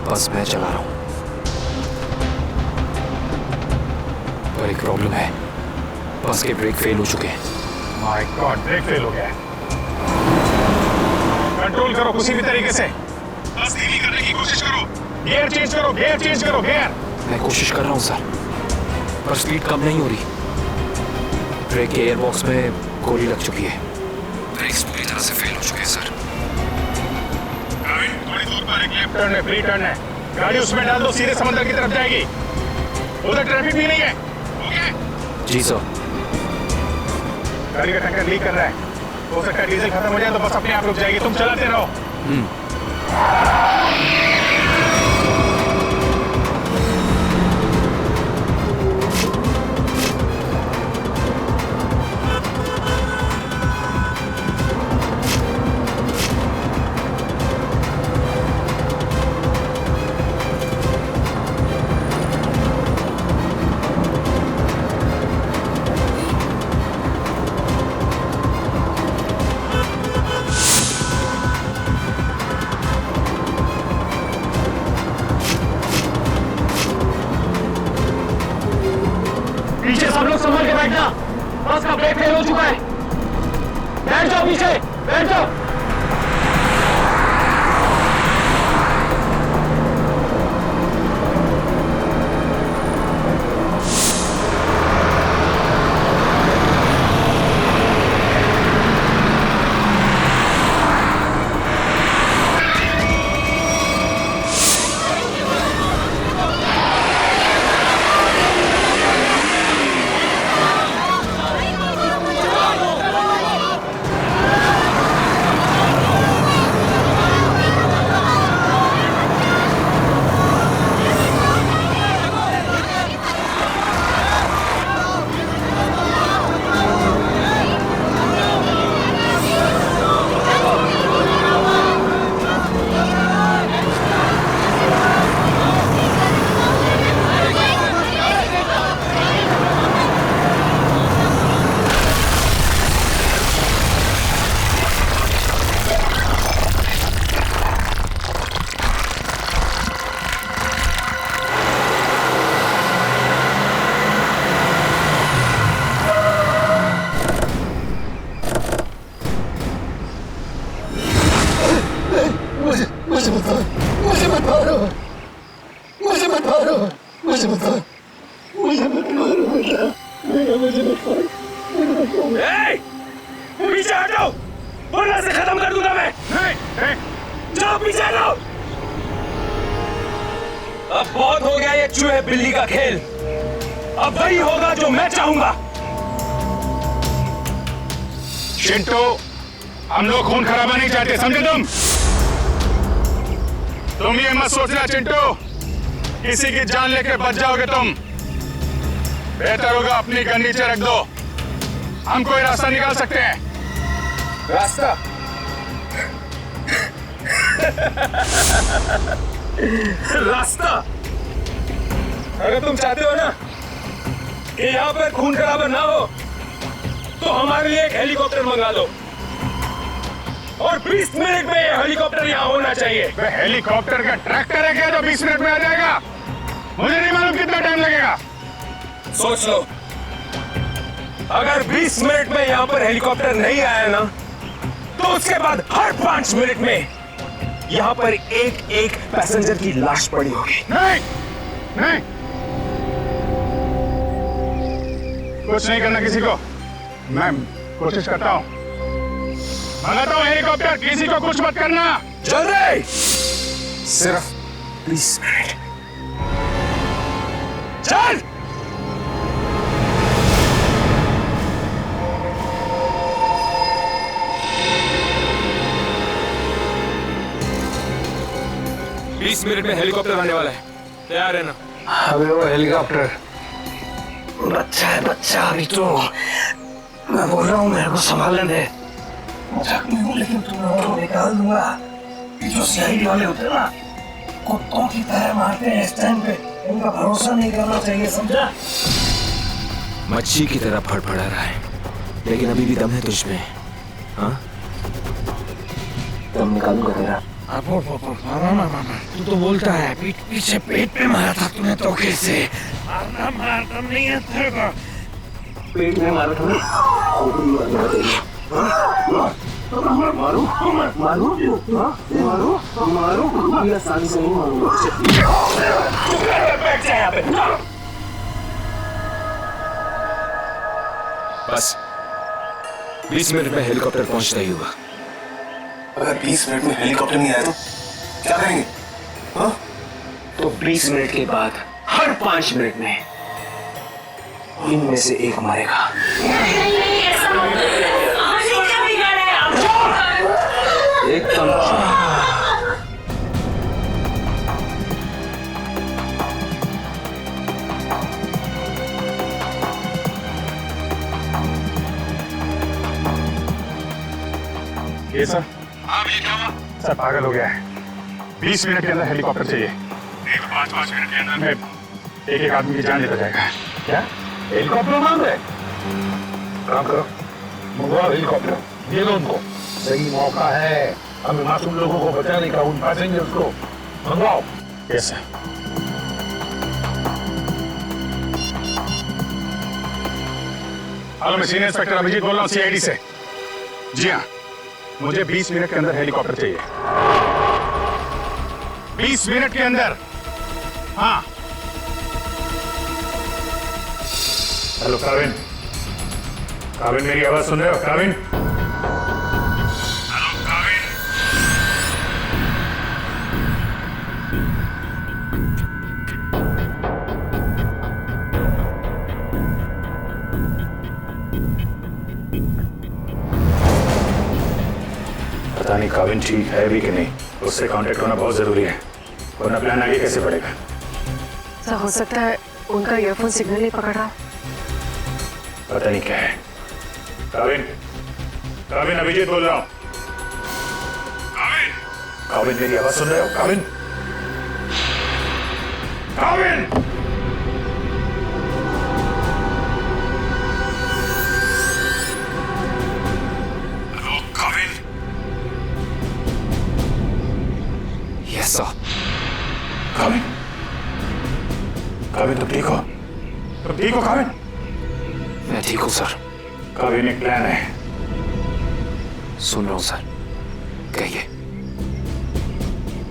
बस मैं चला रहा हूं, पर एक प्रॉब्लम है। बस के ब्रेक फेल हो चुके हैं। माय गॉड, ब्रेक फेल हो गया है। कंट्रोल करो किसी भी तरीके से। बस धीमी करने की कोशिश करो। गियर चेंज करो, गियर चेंज करो, गियर। मैं कोशिश कर रहा हूं सर, पर स्पीड कम नहीं हो रही। ब्रेक के एयरबॉक्स में गोली लग चुकी है। ब्रेक्स पूरी तरह से फेल हो चुके हैं सर। थोड़ी दूर पर एक लेफ्ट टर्न है, फ्री टर्न है। गाड़ी उसमें डाल दो, सीधे समंदर की तरफ जाएगी। उधर ट्रैफिक भी नहीं है। ओके जी सर। गाड़ी का टैंकर लीक कर रहा है। हो सकता है डीजल खत्म हो जाए तो बस अपने आप रुक जाएगी। तुम चलाते रहो। पीछे सब लोग संभल के बैठना। बस का ब्रेक फेल हो चुका है। बैठ जाओ पीछे, बैठ जाओ। पीछे हटो, वरना से खत्म कर दूंगा मैं। नहीं, जाओ पीछे हटो। अब बहुत हो गया ये चूहे बिल्ली का खेल। अब वही होगा जो मैं चाहूंगा। चिंटू, हम लोग खून खराबा नहीं चाहते, समझे तुम? तुम ये मत सोचना चिंटू, किसी की जान लेके बच जाओगे तुम। बेहतर होगा अपनी गन नीचे रख दो। हम कोई रास्ता निकाल सकते हैं। रास्ता? रास्ता? अगर तुम चाहते हो ना कि यहाँ पर खून खराबा ना हो, तो हमारे लिए एक हेलीकॉप्टर मंगा लो। और 20 मिनट में ये हेलीकॉप्टर यहाँ होना चाहिए। हेलीकॉप्टर का ट्रैक्टर है क्या जो 20 मिनट में आ जाएगा? मुझे नहीं मालूम कितना टाइम लगेगा। सोच लो, अगर 20 मिनट में यहाँ पर हेलीकॉप्टर नहीं आया ना, तो उसके बाद हर 5 मिनट में यहाँ पर एक एक पैसेंजर की लाश पड़ी होगी। नहीं, नहीं, कुछ नहीं करना किसी को। मैं कोशिश करता हूँ। मंगाता हूँ हेलीकॉप्टर, किसी को कुछ मत करना। जल्दी, सिर्फ 20 मिनट। चल। बीस मिनट में हेलीकॉप्टर आने वाला है, तैयार है ना? अबे वो हेलीकॉप्टर बच्चा है बच्चा, अभी तो मैं बोल रहा हूँ मेरे को संभालने दे। मजाक नहीं हूँ, लेकिन तुम्हें और निकाल दूंगा। ये जो सीआईडी वाले होते हैं ना, कुत्तों की तरह मारते हैं इस टाइम पे, उनका भरोसा नहीं करना चाहिए, समझा? मच्छी की तरह फड़फड़ा रहा है, लेकिन अभी भी दम है तुझमें। हाँ, दम निकालूंगा तेरा। तू तो बोलता है पीछे पेट पे मारा था तूने धोखे से। मारना मार दम नहीं है तेरे को। पेट में मारा था मारू आसानी से नहीं मारूंगा। बैठ जा यहाँ पे। बस 20 मिनट में हेलीकॉप्टर पहुंचता ही हुआ। अगर 20 मिनट में हेलीकॉप्टर नहीं आया तो क्या करेंगे? हाँ? तो 20 मिनट के बाद हर 5 मिनट में इनमें से एक मरेगा। एकदम ये सर, ये क्या हुआ? सर पागल हो गया है। 20 मिनट के अंदर हेलीकॉप्टर चाहिए। नहीं तो 5-5 मिनट के अंदर में एक आदमी की जान लेता जाएगा। क्या हेलीकॉप्टर मांग रहे? काम करो, मंगवाओ हेलीकॉप्टर, दे दो उनको। सही मौका है हमें मासूम लोगों को बचाने का, उन पैसेंजर्स को मंगवाओ। Yes sir. हेलो, मैं सीनियर इंस्पेक्टर अभिजीत बोल रहा हूँ सीआईडी से। जी हाँ, मुझे 20 मिनट के अंदर हेलीकॉप्टर चाहिए। 20 मिनट के अंदर। हाँ। हेलो काविन, काविन मेरी आवाज सुन रहे हो? काविन, हेलो काविन। पता नहीं काविन ठीक है भी कि नहीं, उससे कांटेक्ट होना बहुत जरूरी है, वरना प्लान आगे कैसे बढ़ेगा? सर हो सकता है उनका ईयरफोन सिग्नल नहीं पकड़ रहा। पता नहीं क्या है। काविन, काविन अभिजीत बोल रहा हूँ। काविन, काविन मेरी आवाज सुन रहे हो? Kavin, Kavin. Hello Kavin. Yes sir. Kavin, Kavin तुम ठीक हो? तुम ठीक हो काविन? मैं ठीक हूँ सर। काविन एक प्लान है। सुन रहा हूँ सर, कहिए।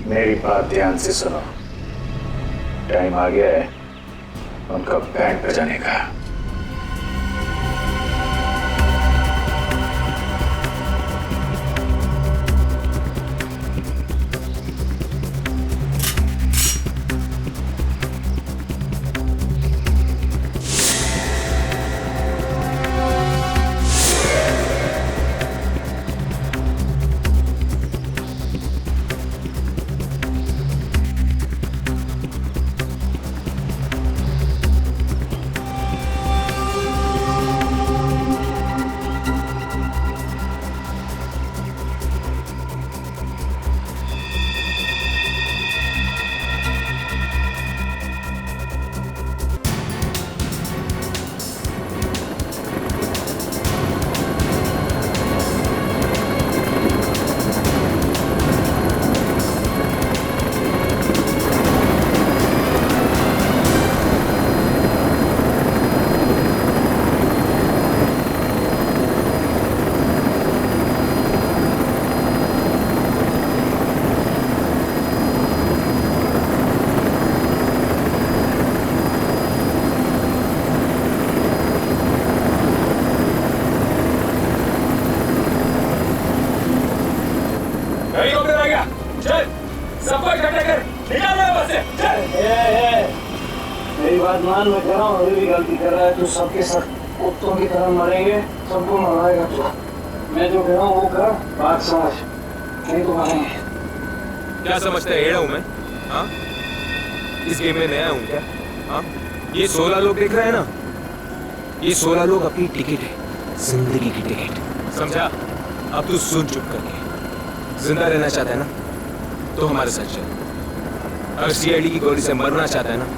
मेरी बात ध्यान से सुनो। टाइम आ गया है उनका बैंड बजाने का। मेरी बात मान, मैं कह रहा हूँ अभी भी गलती कर रहा है तू, सबके सब कुत्तों की तरह मरेंगे, सबको मरवाएगा तू। मैं जो कह रहा हूँ वो कर, बात समझ, नहीं तो मरेंगे। क्या समझता है एड़ा हूं मैं? हाँ, इस गेम में नया हूं क्या? हाँ, ये 16 लोग देख रहे हैं ना, ये 16 लोग अपनी टिकट है, जिंदगी की टिकट, समझा? अब तू सुन चुप करके, जिंदा रहना चाहता है ना तो हमारे साथ चल। अगर सीआईडी की गोली से मरना चाहता है ना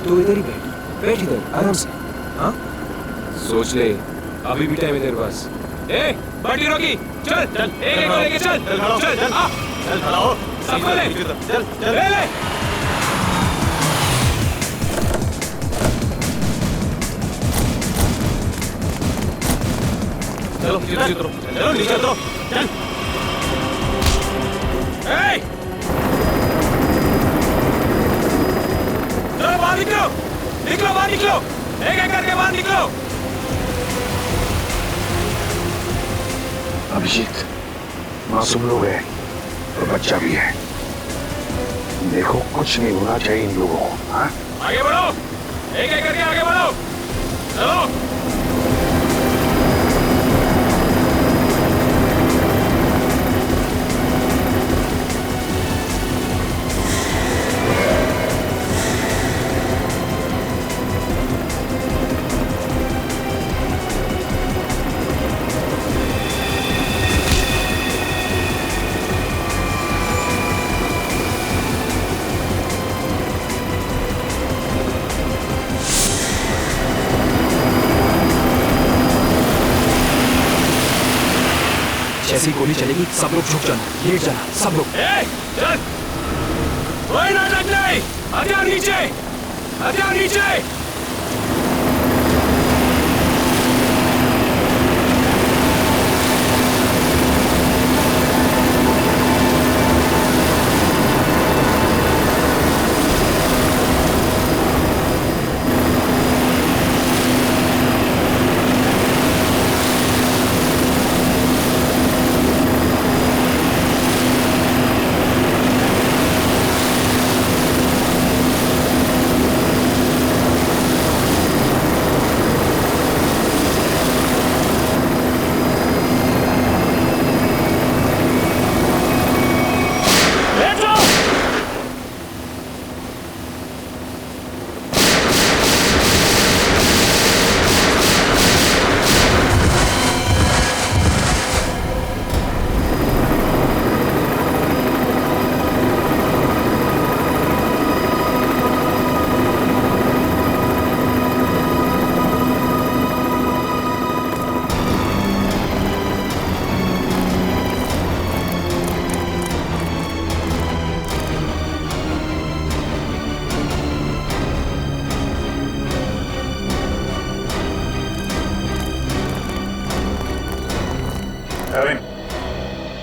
तो इधर ही बैठ इधर आराम से। हाँ, सोच ले, अभी भी टाइम है तेरे पास। ए, पार्टी रोकी, चल चल, एक को लेके चल, चल चल चल, चल खड़ा हो, सबको ले, चल चल ले। चलो नीचे उतरो, चलो नीचे उतरो, चल। चलो बाहर निकलो, निकलो बाहर निकलो, एक एक करके बाहर निकलो। अभिजीत, मासूम लोग हैं और बच्चा भी है, देखो कुछ नहीं होना चाहिए इन लोगों को। हाँ, आगे बढ़ो, एक एक करके आगे बढ़ो, चलो। जैसी गोली चलेगी सब लोग झुक जाना, लेट जाना सब लोग। चल, कोई नाटक नहीं, हथियार नीचे, हथियार नीचे।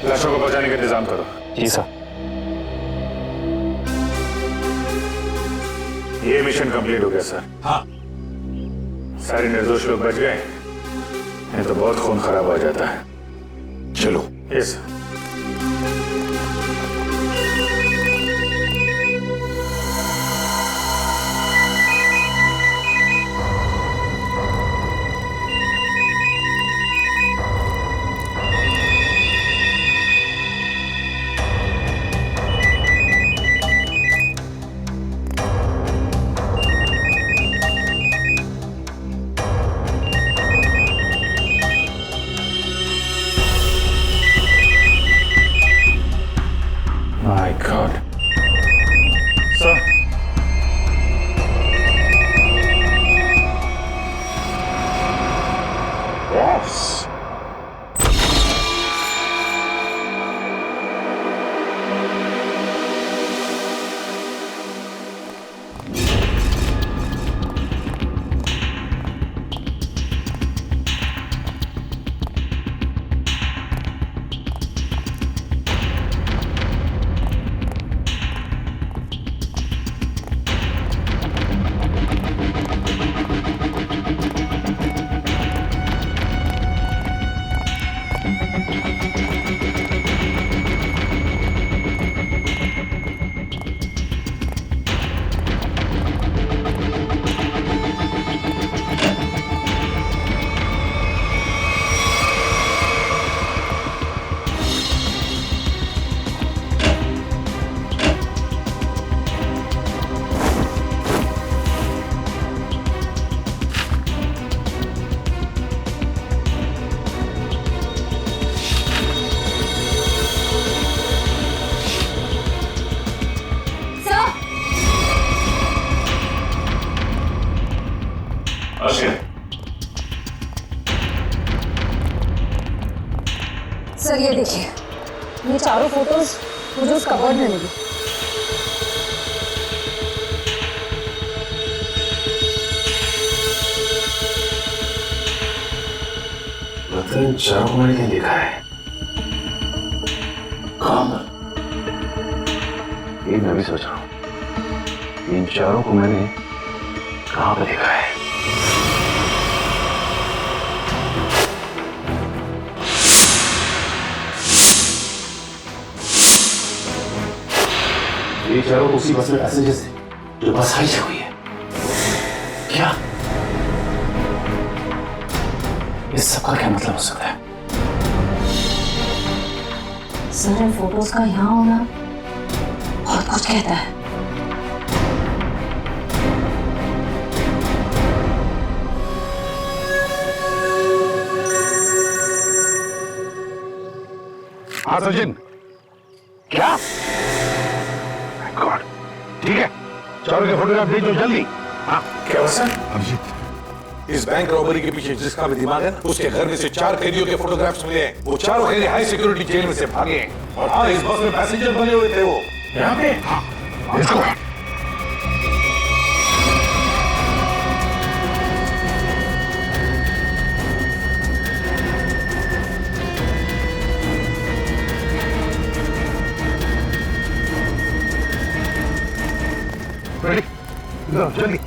लाशों को बचाने का इंतजाम करो। जी सर। ये मिशन कंप्लीट हो गया सर। हाँ। सारे निर्दोष लोग बच गए, नहीं तो बहुत खून खराब हो जाता है। चलो। Yes sir. चारों फोटोज मुझे उस कबर्ड में मिली। मतलब इन चारों को मैंने कहीं देखा है। कहाँ पर? ये मैं भी सोच रहा हूँ, इन चारों को मैंने कहाँ पर देखा है। ये चारों तो उसी बस में पैसेंजर्स थे जो बस हाईजैक हुई है। क्या इस सबका क्या मतलब हो सकता है? सर इन फोटोज का यहाँ होना बहुत कुछ कहता है। हाँ सचिन, क्या? गॉड, ठीक है, चारों के फोटोग्राफ भेजो जल्दी। हाँ क्या हुआ सर? अभिजीत, इस बैंक रॉबरी के पीछे जिसका भी दिमाग है ना, उसके घर में से 4 कैदियों के फोटोग्राफ्स मिले हैं। वो चारों कैदी हाई सिक्योरिटी जेल में से भागे हैं। और हाँ, इस बस में पैसेंजर बने हुए थे वो। यहाँ पे? हाँ, इसको रेडी, जल्दी।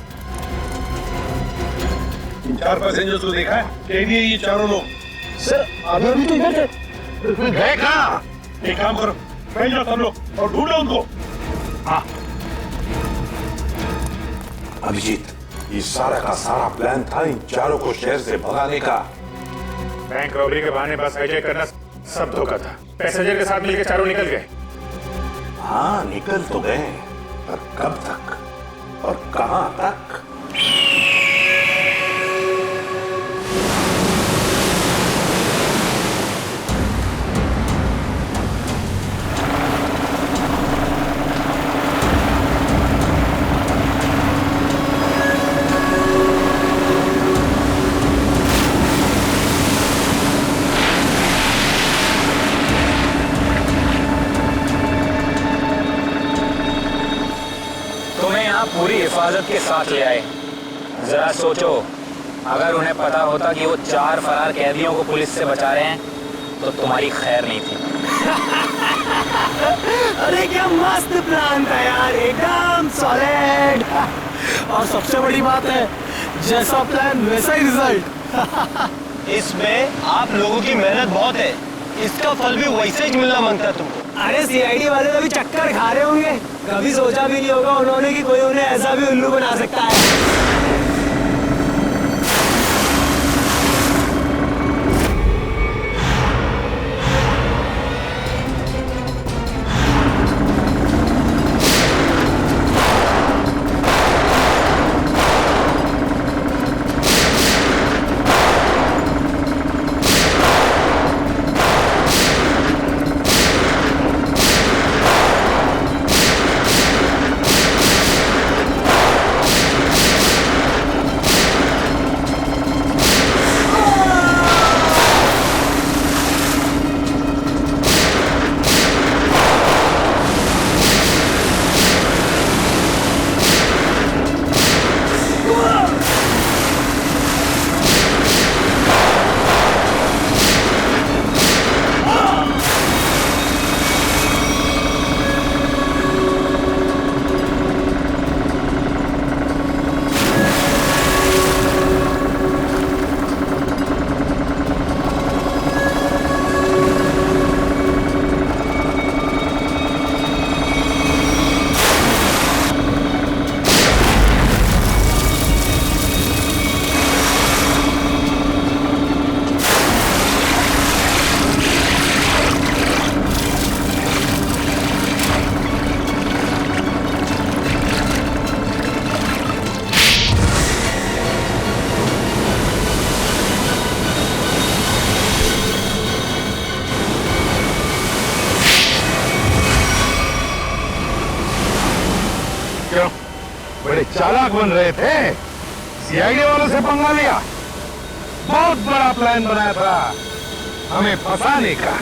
4 पैसेंजर्स को देखा है? कैदी है ये चारों लोग। सर अभी तो इधर थे। गए कहाँ? एक काम करो, फैल जाओ सब लोग और ढूंढो उनको। हाँ अभिजीत, ये सारा का सारा प्लान था इन चारों को शहर से भगाने का। बैंक रॉबरी के बहाने बस हाईजैक करना सब धोखा था। पैसेंजर के साथ मिलकर चारों निकल गए। हाँ निकल तो गए, पर कब तक और कहां तक? पूरी हिफाजत के साथ ले आए। जरा सोचो, अगर उन्हें पता होता कि वो 4 फरार कैदियों को पुलिस से बचा रहे हैं तो तुम्हारी खैर नहीं थी। अरे क्या मस्त प्लान था यार, एकदम सॉलिड। और सबसे बड़ी बात है, जैसा प्लान वैसा ही रिजल्ट। इसमें आप लोगों की मेहनत बहुत है, इसका फल भी वैसे ही मिलना मांगता है तुमको। अरे सीआईडी वाले तो अभी चक्कर खा रहे होंगे, कभी सोचा भी नहीं होगा उन्होंने कि कोई उन्हें ऐसा भी उल्लू बना सकता है। बड़े चालाक बन रहे थे, सीआईडी वालों से पंगा लिया। बहुत बड़ा प्लान बनाया था हमें फंसाने का।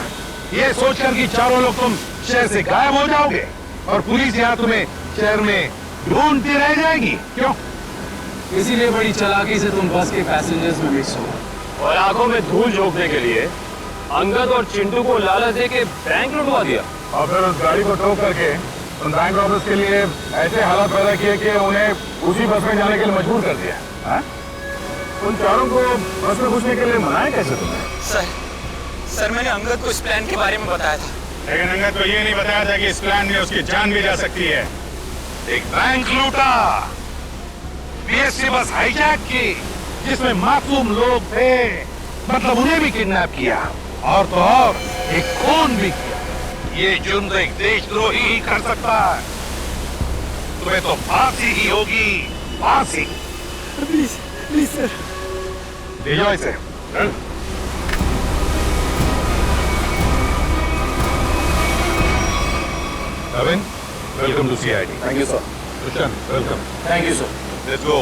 ये सोचकर कि चारों लोग तुम शहर से गायब हो जाओगे और पुलिस यहाँ तुम्हें शहर में ढूंढती रह जाएगी, क्यों? इसीलिए बड़ी चालाकी से तुम बस के पैसेंजर्स में मिक्स हो और आंखों में धूल झोंकने के लिए अंगद और चिंटू को लालच दे के बैंक लुटवा दिया। और फिर उस गाड़ी को टो करके उन बैंक रॉबर्स के लिए ऐसे हालात पैदा किए कि उन्हें उसी बस में जाने के लिए मजबूर कर दिया। हाँ? उन चारों को बस में घुसने के लिए मनाया कैसे तुमने? सर मैंने अंगद को इस प्लान के बारे में बताया था। लेकिन अंगद को ये नहीं बताया था कि इस प्लान में उसकी जान भी जा सकती है। एक बैंक लूटा, पीएससी बस हाईजैक की, जिसमें मासूम लोग थे, मतलब उन्हें भी किडनैप किया, और तो और एक खून भी किया। ये जुर्म तो एक देशद्रोही ही कर सकता है। तुम्हें तो फांसी ही होगी, फांसी। प्लीज प्लीज सर, ले जाओ इसे। चल। Kevin, welcome to CID. Thank you, sir. Krishnan, welcome. Thank you, sir. Let's go.